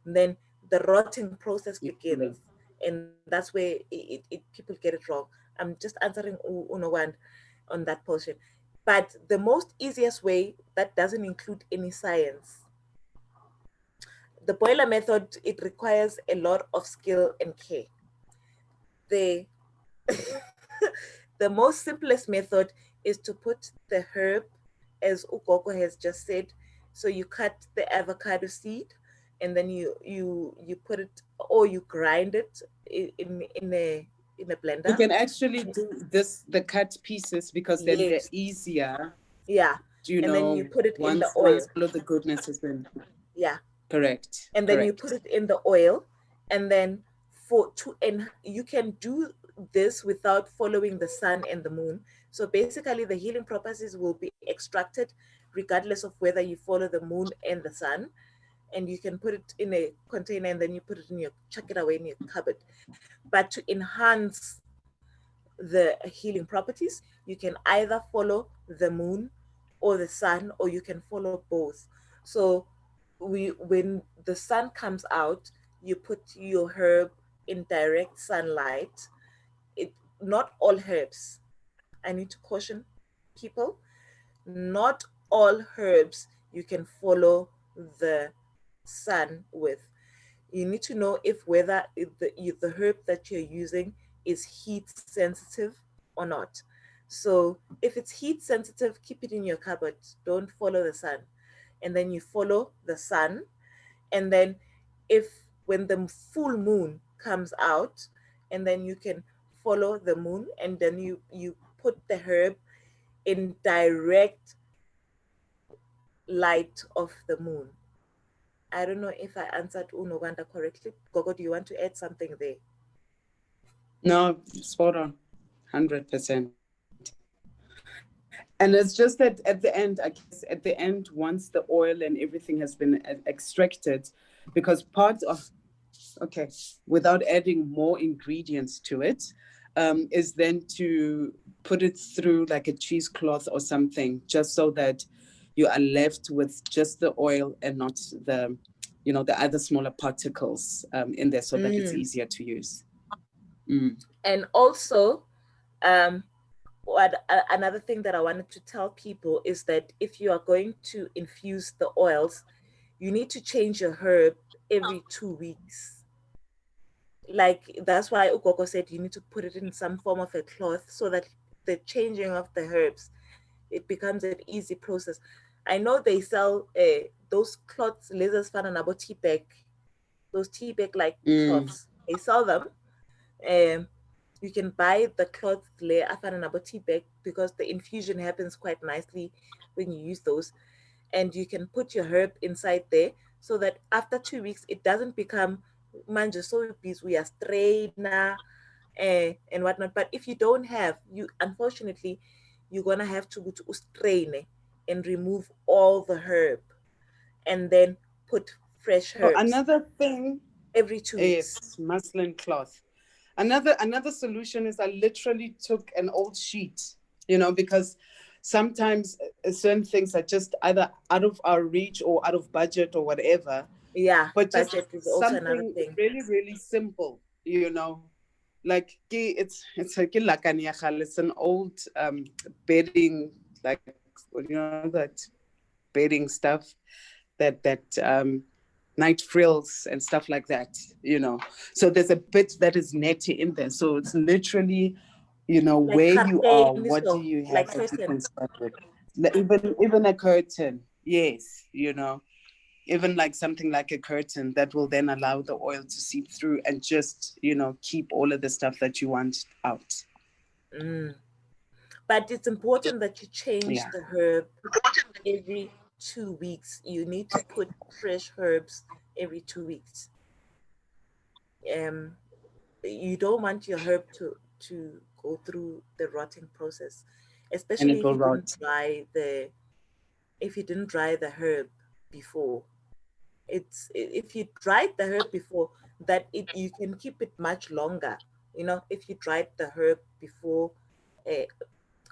then the rotting process begins, and that's where people get it wrong. I'm just answering Unowand on that portion. But the most easiest way that doesn't include any science, the boiler method, it requires a lot of skill and care. The most simplest method is to put the herb, as Ukoko has just said. So you cut the avocado seed, and then you put it, or you grind it in a blender. You can actually do the cut pieces, because then they're easier. Yeah. And then you put it in the oil. Once all of the goodness has been. Yeah. Correct. And then you put it in the oil, and then you can do this without following the sun and the moon. So basically the healing properties will be extracted regardless of whether you follow the moon and the sun. And you can put it in a container, and then you put it chuck it away in your cupboard. But to enhance the healing properties, you can either follow the moon or the sun, or you can follow both. So when the sun comes out, you put your herb in direct sunlight. Not all herbs, I need to caution people, not all herbs you can follow the sun with. You need to know whether the herb that you're using is heat sensitive or not. So if it's heat sensitive, keep it in your cupboard. Don't follow the sun. And then you follow the sun. And then when the full moon comes out, and then you can follow the moon, and then you put the herb in direct light of the moon. I don't know if I answered Unoganda correctly. Gogo, do you want to add something there? No, spot on, 100%. And it's just that at the end, I guess at the end, once the oil and everything has been extracted, because part of, without adding more ingredients to it, is then to put it through like a cheesecloth or something, just so that you are left with just the oil and not the, you know, the other smaller particles in there, so that it's easier to use. And also, another thing that I wanted to tell people is that if you are going to infuse the oils, you need to change your herb every 2 weeks. Like, that's why Ukoko said you need to put it in some form of a cloth, so that the changing of the herbs, it becomes an easy process. I know they sell those cloths, lasers fan and about tea bag, those tea bag like cloths. They sell them. You can buy the cloth layer after an tea bag, because the infusion happens quite nicely when you use those. And you can put your herb inside there, so that after 2 weeks it doesn't become manja so busy, we are strainer and whatnot. But if you don't have, you unfortunately you're gonna have to go to strain and remove all the herb, and then put fresh herbs. Another thing every 2 weeks. Yes, muslin cloth. Another solution is I literally took an old sheet, you know, because sometimes certain things are just either out of our reach or out of budget or whatever. Yeah, but just is also another something thing. really, really simple, you know. Like it's an old bedding, like, you know, that bedding stuff, that night frills and stuff like that, you know. So there's a bit that is netty in there. So it's literally, you know, like where you are, what do you have like that you can start with? Even a curtain, yes, you know, even like something like a curtain that will then allow the oil to seep through and just, you know, keep all of the stuff that you want out. But it's important that you change the herb every 2 weeks. You need to put fresh herbs every 2 weeks. You don't want your herb to go through the rotting process, especially if you didn't dry the herb before. If you dried the herb before, that you can keep it much longer. You know, if you dried the herb before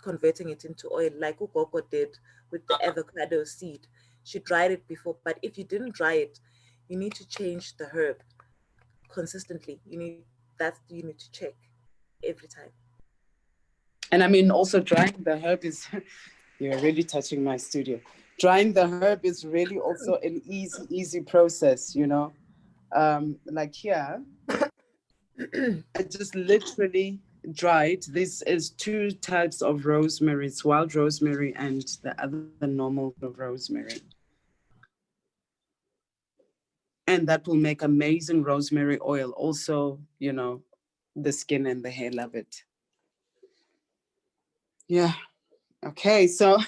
converting it into oil, like Ukoko did with the avocado seed. She dried it before, but if you didn't dry it, you need to change the herb consistently. You need to check every time. And I mean, also drying the herb is, you're really touching my studio. Drying the herb is really also an easy process, you know. Like here, I just literally dried. This is 2 types of rosemary. It's wild rosemary and the other normal rosemary. And that will make amazing rosemary oil. Also, you know, the skin and the hair love it. Yeah. Okay, so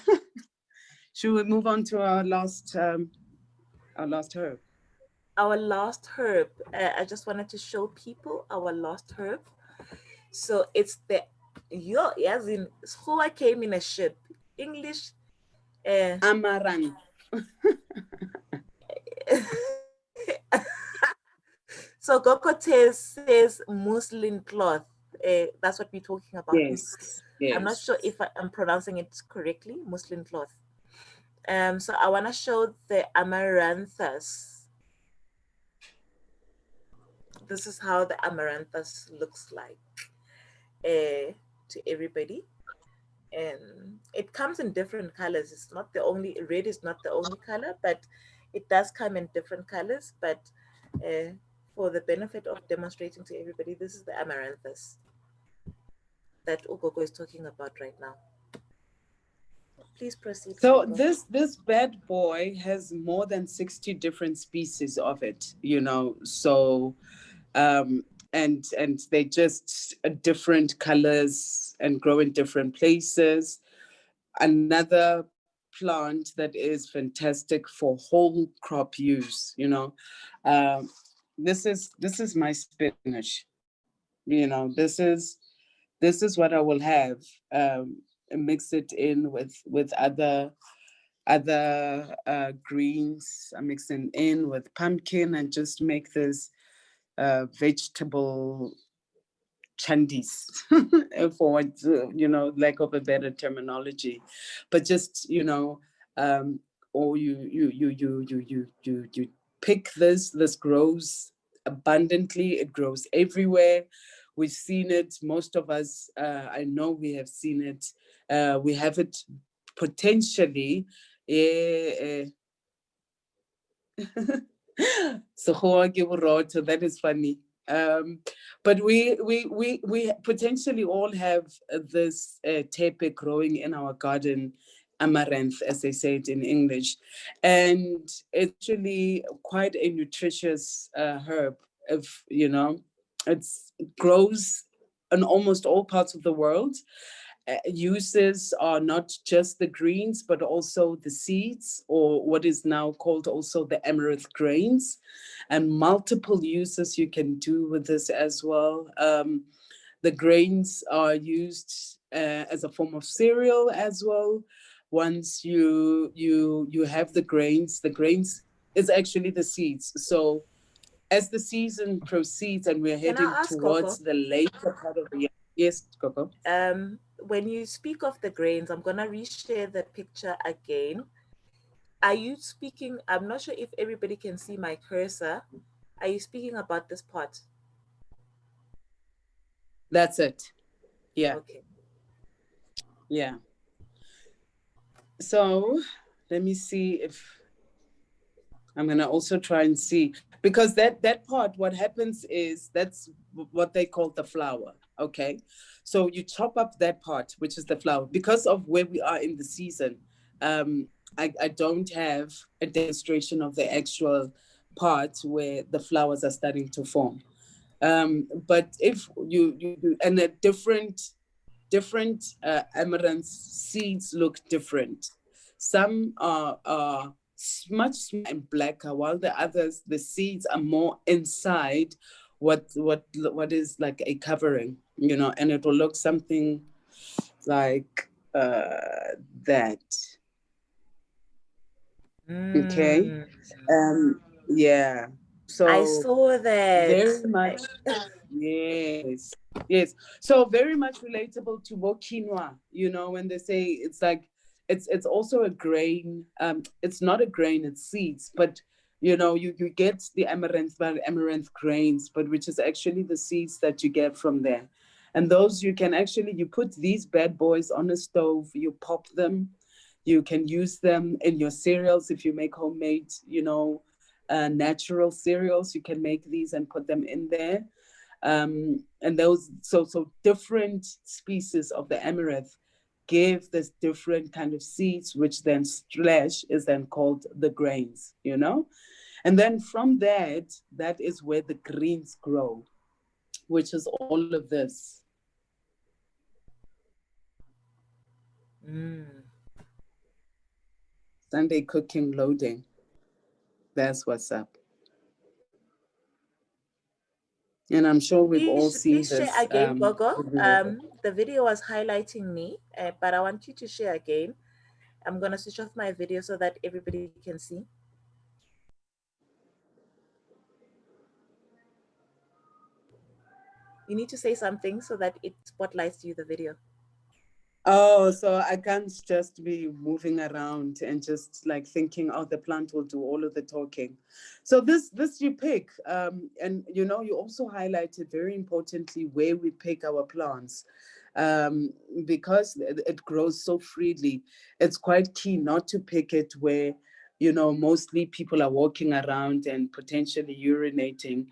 should we move on to our last herb? Our last herb. I just wanted to show people our last herb. So it's as in who I came in a ship. English. Amaranth. So Gokote says muslin cloth. That's what we're talking about. Yes. I'm not sure if I'm pronouncing it correctly. Muslin cloth. So I want to show the amaranthus. This is how the amaranthus looks like to everybody. And it comes in different colors. It's not the only, red is not the only color, but it does come in different colors. But for the benefit of demonstrating to everybody, this is the amaranthus that Ukoko is talking about right now. Please proceed. So this bad boy has more than 60 different species of it, you know. So and they just different colors and grow in different places. Another plant that is fantastic for whole crop use, you know. This is my spinach, you know. This is what I will have, mix it in with other greens. I'm mixing in with pumpkin and just make this vegetable chandis, for what, lack of a better terminology, but just, or you pick this grows abundantly. It grows everywhere. We've seen it. Most of us, I know we have seen it. We have it potentially. So that is funny. But we potentially all have this tepe growing in our garden, amaranth, as they say it in English, and it's actually quite a nutritious herb. If it grows in almost all parts of the world. Uses are not just the greens, but also the seeds, or what is now called also the amaranth grains, and multiple uses you can do with this as well. The grains are used as a form of cereal as well. Once you have the grains is actually the seeds. So as the season proceeds and we're heading towards the later part of the year. Yes, Coco. When you speak of the grains, I'm gonna reshare the picture again. Are you speaking? I'm not sure if everybody can see my cursor. Are you speaking about this part? That's it. Yeah. Okay. Yeah. So let me see if I'm gonna also try and see, because that part, what happens is that's what they call the flower. Okay, so you chop up that part, which is the flower. Because of where we are in the season, I don't have a demonstration of the actual part where the flowers are starting to form. But if you and the different amaranth seeds look different. Some are much smaller and blacker, while the others, the seeds are more inside what is like a covering, and it will look something like that. Okay. Yeah. So I saw that. Very much. Yes. Yes. So very much relatable to quinoa, when they say it's like it's also a grain. It's not a grain, it's seeds, but you get the amaranth grains, but which is actually the seeds that you get from there. And those you can actually, you put these bad boys on a stove, you pop them, you can use them in your cereals if you make homemade, natural cereals. You can make these and put them in there. And those, so different species of the amaranth give this different kind of seeds, which then is then called the grains, And then from that is where the greens grow, which is all of this. Sunday cooking loading. That's what's up. And I'm sure we've all seen this. Please share again, Gogo. The video was highlighting me, but I want you to share again. I'm going to switch off my video so that everybody can see. You need to say something so that it spotlights you, the video. Oh, so I can't just be moving around and just like thinking, oh, the plant will do all of the talking. So this you pick, and you also highlighted very importantly where we pick our plants, because it grows so freely. It's quite key not to pick it where mostly people are walking around and potentially urinating.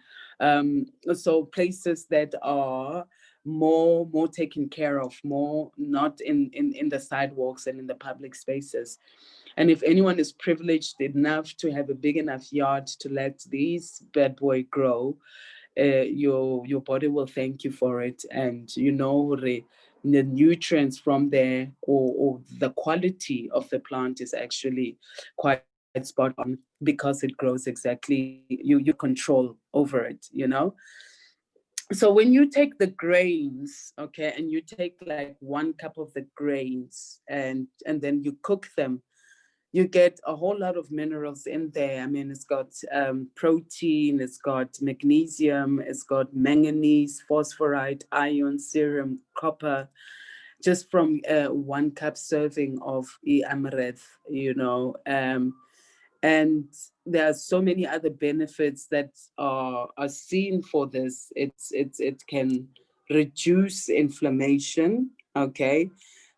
So places that are more taken care of, more not in the sidewalks and in the public spaces. And if anyone is privileged enough to have a big enough yard to let these bad boy grow, your body will thank you for it. And the nutrients from there, or the quality of the plant is actually quite spot on, because it grows exactly, you control over it, So when you take the grains, okay, and you take like 1 cup of the grains and then you cook them, you get a whole lot of minerals in there. I mean, it's got protein, it's got magnesium, it's got manganese, phosphorite, iron, serum, copper, just from 1 cup serving of amaranth, you know. And there are so many other benefits that are seen for this. It can reduce inflammation, okay,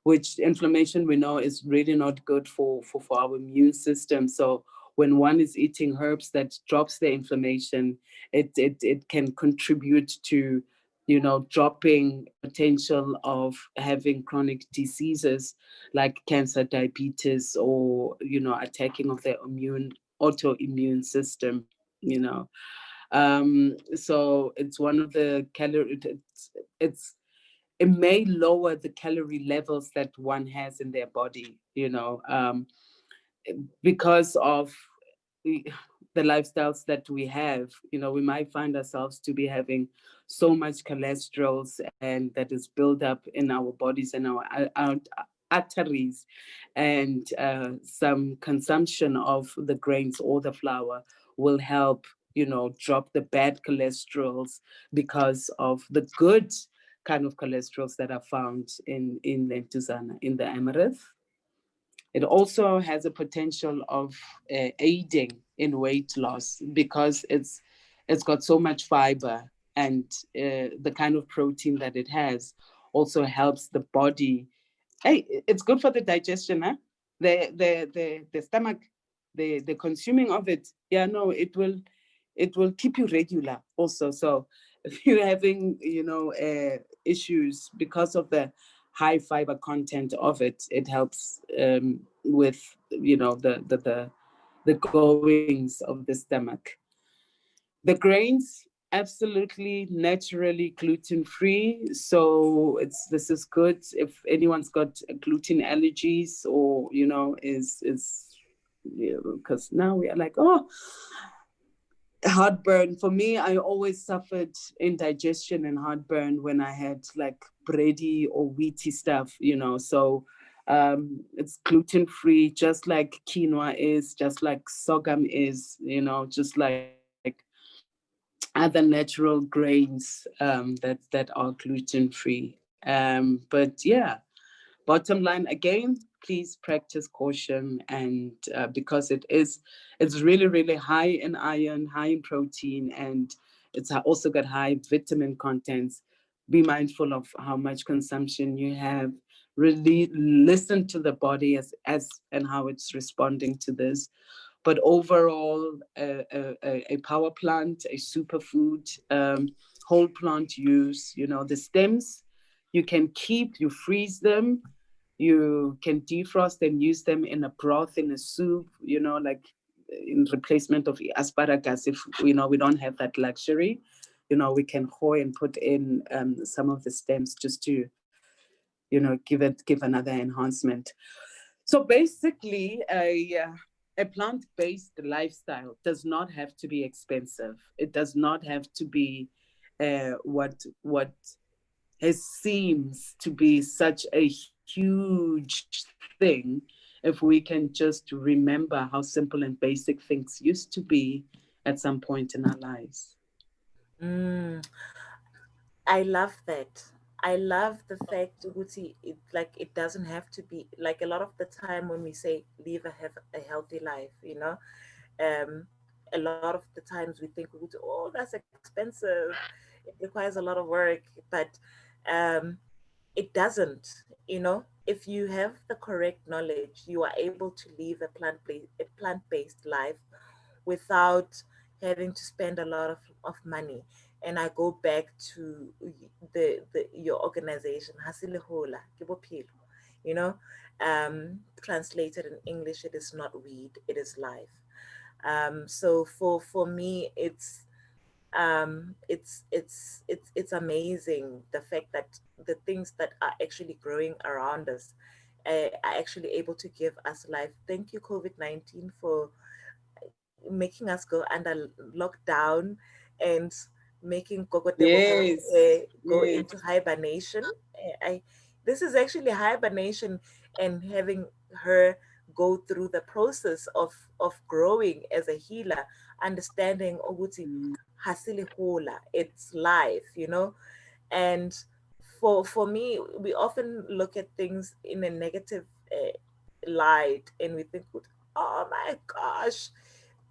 which inflammation we know is really not good for our immune system. So when one is eating herbs that drops the inflammation, it can contribute to, you know, dropping potential of having chronic diseases like cancer, diabetes, or, you know, attacking of the autoimmune system, you know. So it's one of the calorie, it may lower the calorie levels that one has in their body, you know, because of the lifestyles that we have. You know, we might find ourselves to be having so much cholesterol and that is built up in our bodies and our arteries, and some consumption of the grains or the flour will help, you know, drop the bad cholesterols because of the good kind of cholesterols that are found in lentuzana, in the amaranth. It also has a potential of aiding in weight loss because it's got so much fiber, and the kind of protein that it has also helps the body. Hey, it's good for the digestion, huh? The stomach, the consuming of it. Yeah, no, it will keep you regular also. So if you're having, you know, issues because of the high fiber content of it, it helps with, you know, the goings of the stomach. The grains, absolutely naturally gluten free, so this is good if anyone's got gluten allergies, or, you know, is because now we are like, oh, heartburn. For me, I always suffered indigestion and heartburn when I had like bready or wheaty stuff, you know. So it's gluten free, just like quinoa is, just like sorghum is, you know, just like other natural grains that are gluten free. But yeah, bottom line again, please practice caution, and because it's really, really high in iron, high in protein, and it's also got high vitamin contents. Be mindful of how much consumption you have. Really listen to the body as and how it's responding to this. But overall, a power plant, a superfood, whole plant use. You know, the stems you can keep, you freeze them, you can defrost and use them in a broth, in a soup, you know, like in replacement of asparagus. If, you know, we don't have that luxury, you know, we can hoy and put in some of the stems just to, you know, give another enhancement. So basically, a plant-based lifestyle does not have to be expensive. It does not have to be what it seems to be such a huge thing, if we can just remember how simple and basic things used to be at some point in our lives. Mm, I love that. I love the fact, Uguti, it doesn't have to be like a lot of the time when we say live a healthy life, you know. Um, a lot of the times we think, oh, that's expensive. It requires a lot of work, but um, it doesn't. You know, if you have the correct knowledge, you are able to live a plant-based life without having to spend a lot of money. And I go back to the your organization, Hasilehola, Kibophilo, you know, translated in English, it is not weed, it is life. So for me, it's amazing the fact that the things that are actually growing around us are actually able to give us life. Thank you, COVID-19, for making us go under lockdown and making Gogo Tebogo Yes, go yes. into hibernation. I This is actually hibernation, and having her go through the process of growing as a healer, understanding ukuthi hasili hula, it's life, you know. And for me, we often look at things in a negative light, and we think, oh my gosh,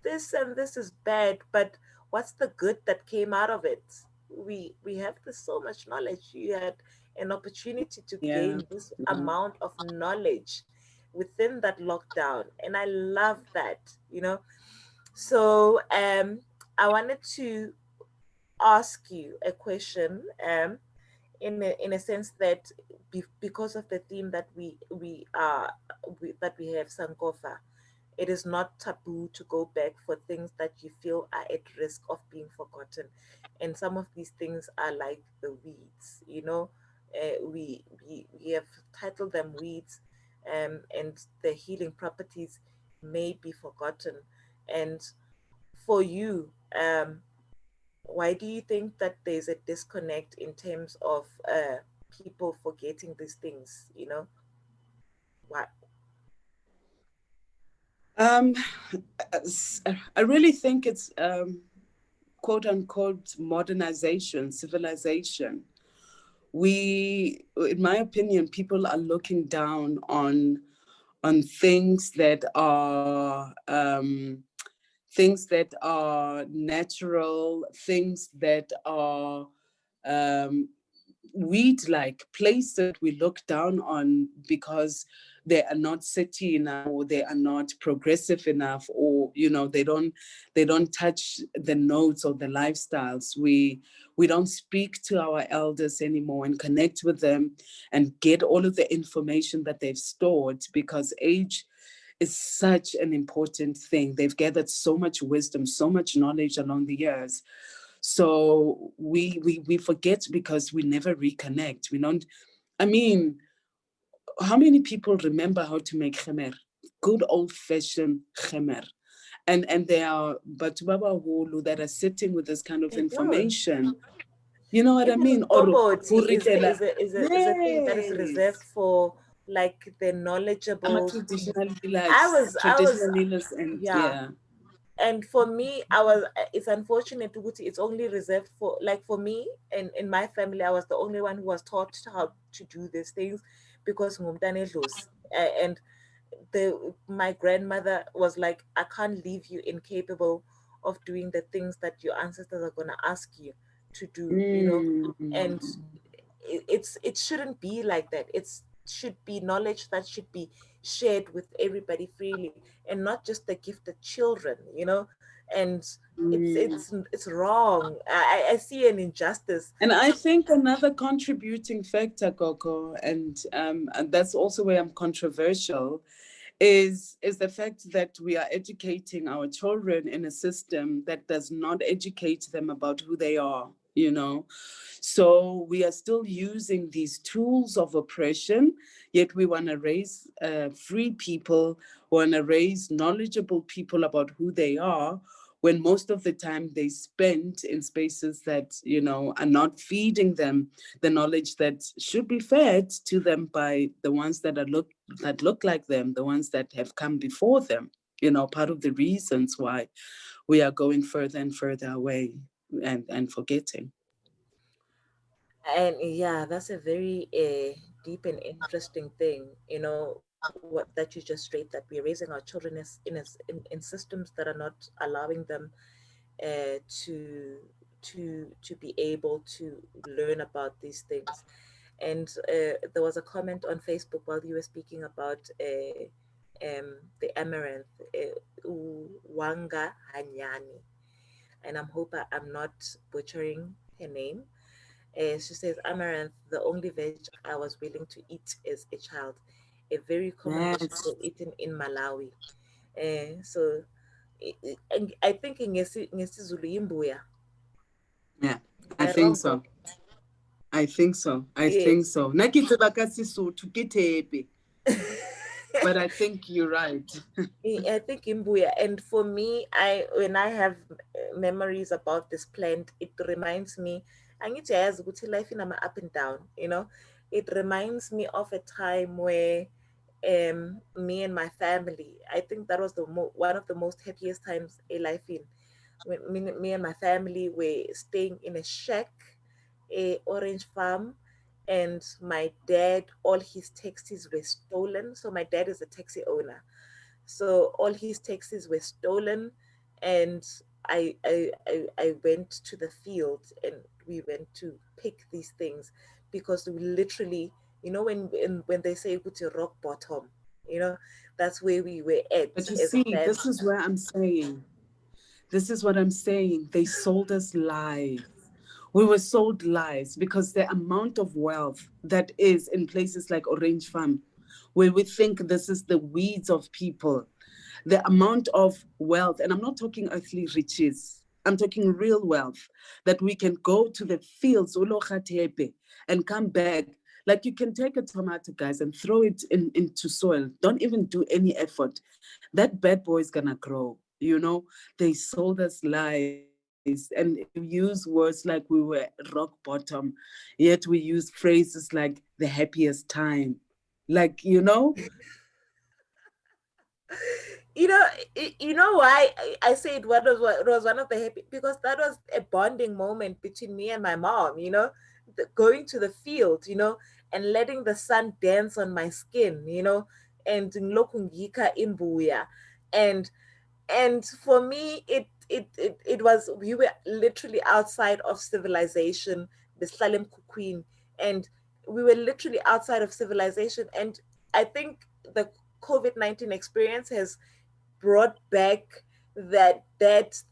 this and this is bad, but what's the good that came out of it? We have this so much knowledge. You had an opportunity to gain this amount of knowledge within that lockdown, and I love that, you know. So I wanted to ask you a question, in a sense that because of the theme that we have, Sankofa, it is not taboo to go back for things that you feel are at risk of being forgotten. And some of these things are like the weeds, you know. We have titled them weeds, and the healing properties may be forgotten. And for you, why do you think that there's a disconnect in terms of people forgetting these things, you know? Why? I really think it's quote unquote modernization, civilization. We, in my opinion, people are looking down on things that are natural, things that are weed-like, places we look down on because they are not city enough, or they are not progressive enough, or you know, they don't touch the notes or the lifestyles. We don't speak to our elders anymore and connect with them and get all of the information that they've stored, because age is such an important thing. They've gathered so much wisdom, so much knowledge along the years. So we forget because we never reconnect. We don't, I mean, how many people remember how to make khemer? Good old-fashioned khemer. And there are Batubaba Hulu that are sitting with this kind of information. You know what I mean? Or is a thing that is reserved for like the knowledgeable. Traditional healers, and yeah. And for me, it's unfortunate, it's only reserved for, like for me and in my family, I was the only one who was taught how to do these things because and my grandmother was like, I can't leave you incapable of doing the things that your ancestors are going to ask you to do, you know. And it shouldn't be like that. It should be knowledge that should be shared with everybody freely, and not just the gifted children, you know. And it's wrong. I see an injustice. And I think another contributing factor, Coco, and that's also where I'm controversial, is the fact that we are educating our children in a system that does not educate them about who they are, you know. So we are still using these tools of oppression, yet we want to raise free people, want to raise knowledgeable people about who they are, when most of the time they spend in spaces that, you know, are not feeding them the knowledge that should be fed to them by the ones that look like them, the ones that have come before them. You know, part of the reasons why we are going further and further away and forgetting. And yeah, that's a very deep and interesting thing, you know, what that you just straight, that we're raising our children in systems that are not allowing them to be able to learn about these things. And there was a comment on Facebook while you were speaking about the amaranth, Wanga Hanyani, and I'm not butchering her name. She says, amaranth, the only veg I was willing to eat as a child, a very common vegetable eaten in Malawi. So I think in Zulu imbuya. Yeah, I think so. I think so. But I think you're right. I think imbuya. And for me, when I have memories about this plant, it reminds me, I need to ask life in up and down, you know. It reminds me of a time where me and my family. I think that was one of the most happiest times in life. When me and my family were staying in a shack, a orange farm, and my dad, all his taxis were stolen. So my dad is a taxi owner. So all his taxis were stolen, and I went to the field and we went to pick these things because we literally, when they say go to rock bottom, that's where we were at But you as a see, family. this is where I'm saying, this is what I'm saying. They sold us lies. We were sold lies because the amount of wealth that is in places like Orange Farm, where we think this is the weeds of people, the amount of wealth, and I'm not talking earthly riches, I'm talking real wealth, that we can go to the fields and come back. Like you can take a tomato, guys, and throw it into soil. Don't even do any effort. That bad boy is gonna grow. They sold us lies and use words like we were rock bottom, yet we use phrases like the happiest time. Like, you know why I said what was one of the happy, because that was a bonding moment between me and my mom, going to the field, and letting the sun dance on my skin, and ngilokhu imbuya. And for me it was, we were literally outside of civilization, the Salem Queen, and we were literally outside of civilization. And I think the COVID-19 experience has brought back that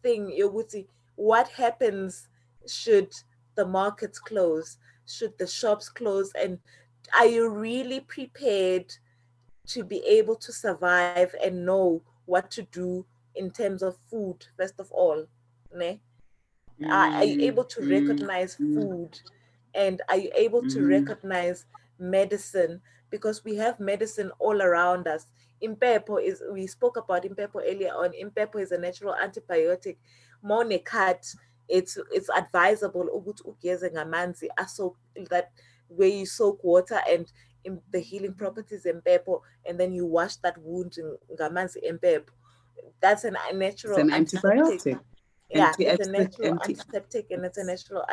thing, Yoguti. What happens should the markets close, should the shops close, and are you really prepared to be able to survive and know what to do in terms of food, first of all? Ne? Are you able to recognize food, and are you able to recognize medicine? Because we have medicine all around us. Impepo is, we spoke about impepo earlier on. Impepo is a natural antibiotic. Mone cat, it's advisable ukuthi ugeze ngamanzi that where you soak water and in the healing properties in impepo, and then you wash that wound in ngamanzi impepo. That's a it's natural an antiseptic. antibiotic. Yeah, it's a natural antiseptic, and it's a natural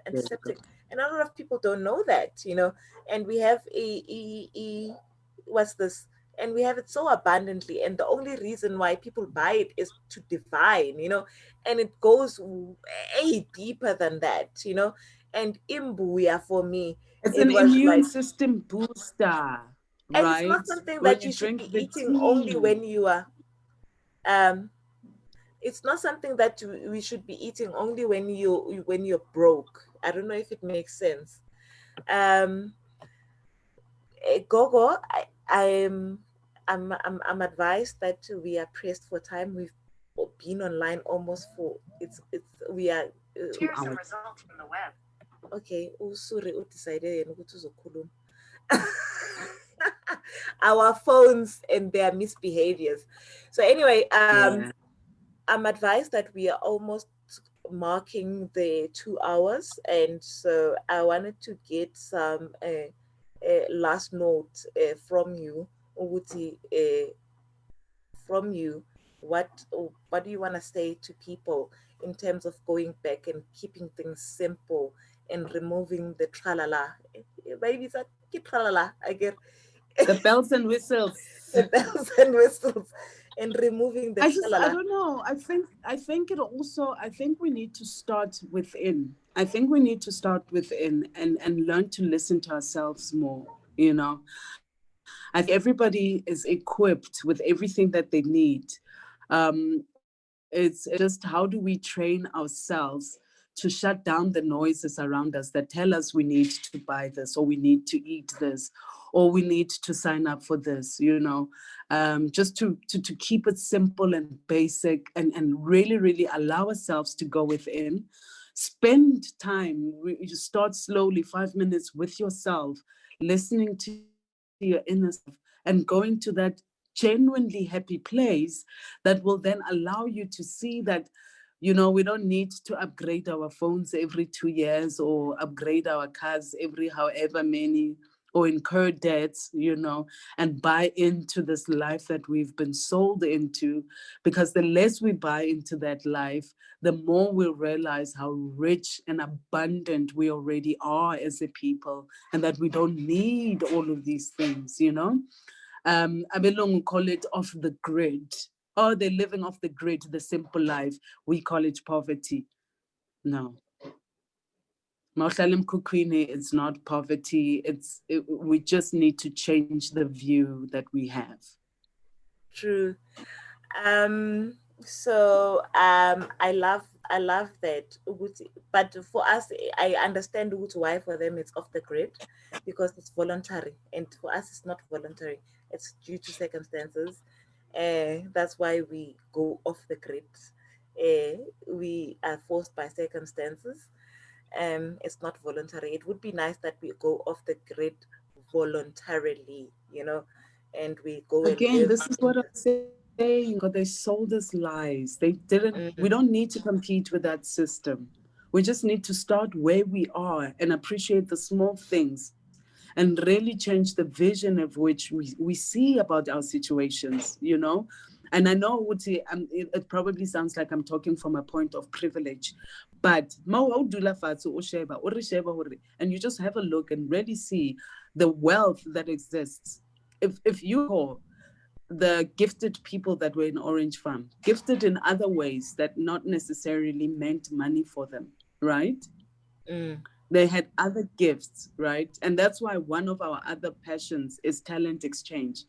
antiseptic. And a lot of people don't know that, and we have what's this? And we have it so abundantly. And the only reason why people buy it is to divine, and it goes way deeper than that, And imbuya for me, It's it an was immune like, system booster, and it's right? not something When that you you should drink be the eating only tea. when you are um it's not something that we should be eating only when you're broke. I don't know if it makes sense. um Gogo, I'm advised that we are pressed for time. We've been online almost for it's we are 2 hours. Result from the web. Okay, usuri udecided yena ukuthi uzokhuluma. Our phones and their misbehaviors. So anyway, Yeah. I'm advised that we are almost marking the 2 hours, and so I wanted to get some last note from you, Uguti, from you. What do you want to say to people in terms of going back and keeping things simple and removing the tralala? Maybe it's a tralala. I get The bells and whistles. the bells and whistles, and removing the I tralala. don't know. I think we need to start within. I think we need to start within and learn to listen to ourselves more, I think everybody is equipped with everything that they need. It's just, how do we train ourselves to shut down the noises around us that tell us we need to buy this, or we need to eat this, or we need to sign up for this, just to keep it simple and basic, and really, really allow ourselves to go within. Spend time, you start slowly, 5 minutes with yourself, listening to your inner self, and going to that genuinely happy place that will then allow you to see that, we don't need to upgrade our phones every 2 years, or upgrade our cars every however many or incur debts, and buy into this life that we've been sold into. Because the less we buy into that life, the more we'll realize how rich and abundant we already are as a people, and that we don't need all of these things, Abelong call it off the grid. Oh, they're living off the grid, the simple life. We call it poverty. No. It's not poverty. We just need to change the view that we have. True. I love that. But for us, I understand why for them it's off the grid, because it's voluntary, and for us it's not voluntary. It's due to circumstances. That's why we go off the grid. We are forced by circumstances. It's not voluntary. It would be nice that we go off the grid voluntarily, and we go again, and live. This is what I'm saying. They sold us lies. They didn't. We don't need to compete with that system. We just need to start where we are and appreciate the small things, and really change the vision of which we see about our situations, And I know, it probably sounds like I'm talking from a point of privilege, but and you just have a look and really see the wealth that exists. If you call the gifted people that were in Orange Farm gifted in other ways that not necessarily meant money for them, right? They had other gifts, right? And that's why one of our other passions is talent exchange,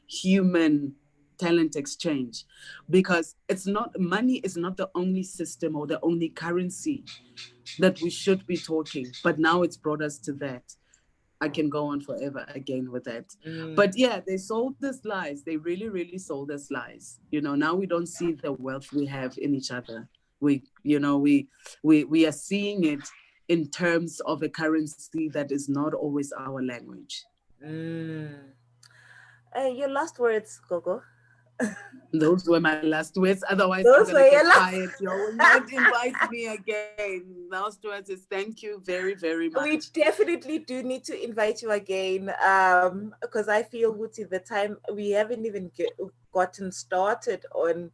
human talent exchange, because money is not the only system or the only currency that we should be talking, but now it's brought us to that. I can go on forever again with that. But yeah, they sold us lies. They really, really sold us lies. Now we don't see the wealth we have in each other. We are seeing it in terms of a currency that is not always our language. Your last words, Gogo. Those were my last words. Otherwise, Those I'm going to get quiet. You will not invite me again. Last words is thank you very, very much. We definitely do need to invite you again, because I feel, Wuti, the time we haven't even gotten started on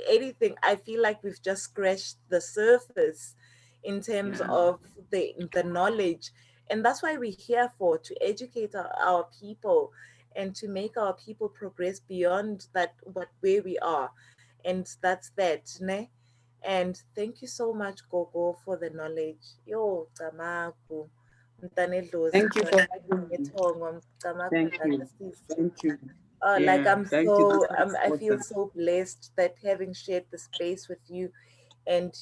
anything. I feel like we've just scratched the surface in terms of the knowledge, and that's why we're here for, to educate our people and to make our people progress beyond that, where we are, and that's that, ne? And thank you so much, Gogo, for the knowledge. Yo, Tamaku. Thank you for having me. Thank you. Like I feel so blessed that having shared the space with you, and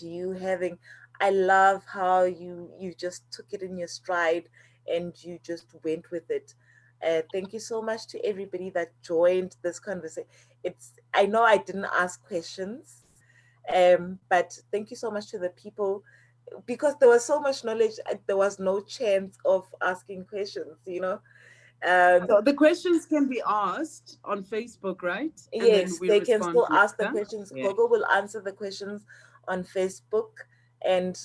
I love how you just took it in your stride and you just went with it. Thank you so much to everybody that joined this conversation. I know I didn't ask questions, but thank you so much to the people, because there was so much knowledge, there was no chance of asking questions, So the questions can be asked on Facebook, right? Yes, they can still ask the questions. Yeah. Gogo will answer the questions on Facebook. And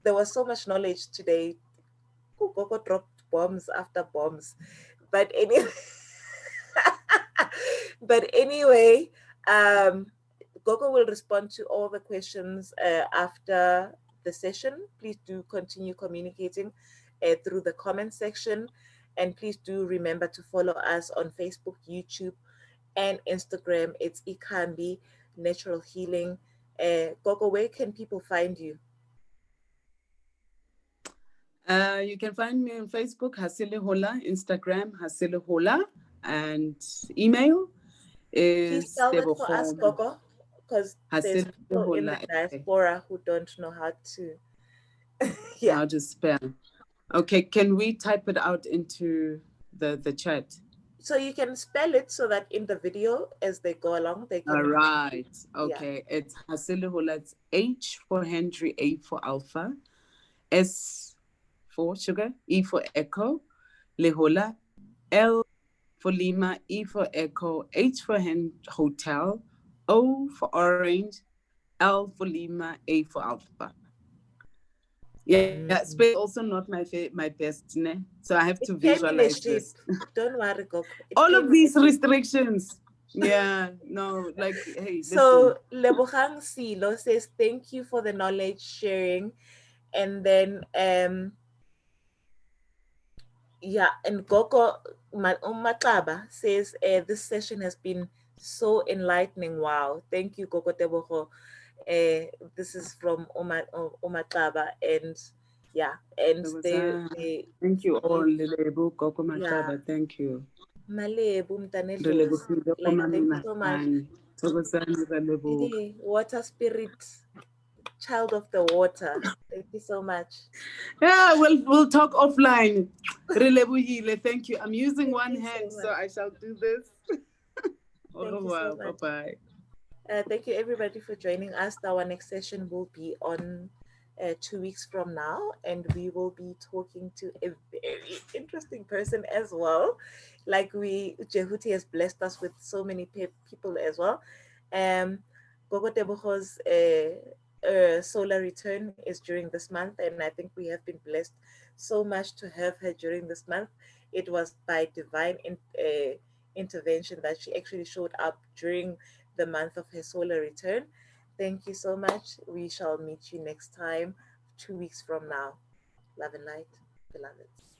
there was so much knowledge today. Gogo dropped bombs after bombs. But anyway, Gogo will respond to all the questions after the session. Please do continue communicating through the comment section. And please do remember to follow us on Facebook, YouTube, and Instagram. It's Ikhambi Natural Healing. Gogo, where can people find you? You can find me on Facebook, Hasile Hola, Instagram, Hasile Hola, and email is. Please spell it for us, Gogo, because there's people in the diaspora who don't know how to. How to spell. Okay, can we type it out into the chat? So you can spell it so that in the video, as they go along, they can. All right. Okay. Yeah. It's Hasile Hola. It's H for Henry, A for Alpha, S for sugar, E for Echo, Lehola, L for Lima, E for Echo, H for Hotel, O for Orange, L for Lima, A for Alpha. Yeah, space also not my best, ne? So I have to visualize this. Don't worry, Gogo. All of these restrictions. Yeah, no, like, hey, so Lebogang Silo says, thank you for the knowledge sharing. And then, yeah, and Gogo Mataba says, this session has been so enlightening. Wow. Thank you, Gogo Tebogo. This is from Omataba, and yeah, and they thank you all, Lelebo, Gogo Mataba, thank you. Malebu Mtanedlozi. Like, thank you so much. Hey, water spirit, child of the water. Thank you so much. Yeah, we'll talk offline. Thank you. I'm using one hand, so I shall do this. Au revoir. Bye-bye. Thank you, everybody, for joining us. Our next session will be on 2 weeks from now, and we will be talking to a very interesting person as well. Like Jehuti has blessed us with so many people as well. Gogo Tebogo's solar return is during this month, and I think we have been blessed so much to have her during this month. It was by divine intervention that she actually showed up during the month of her solar return. Thank you so much. We shall meet you next time, 2 weeks from now. Love and light, beloveds.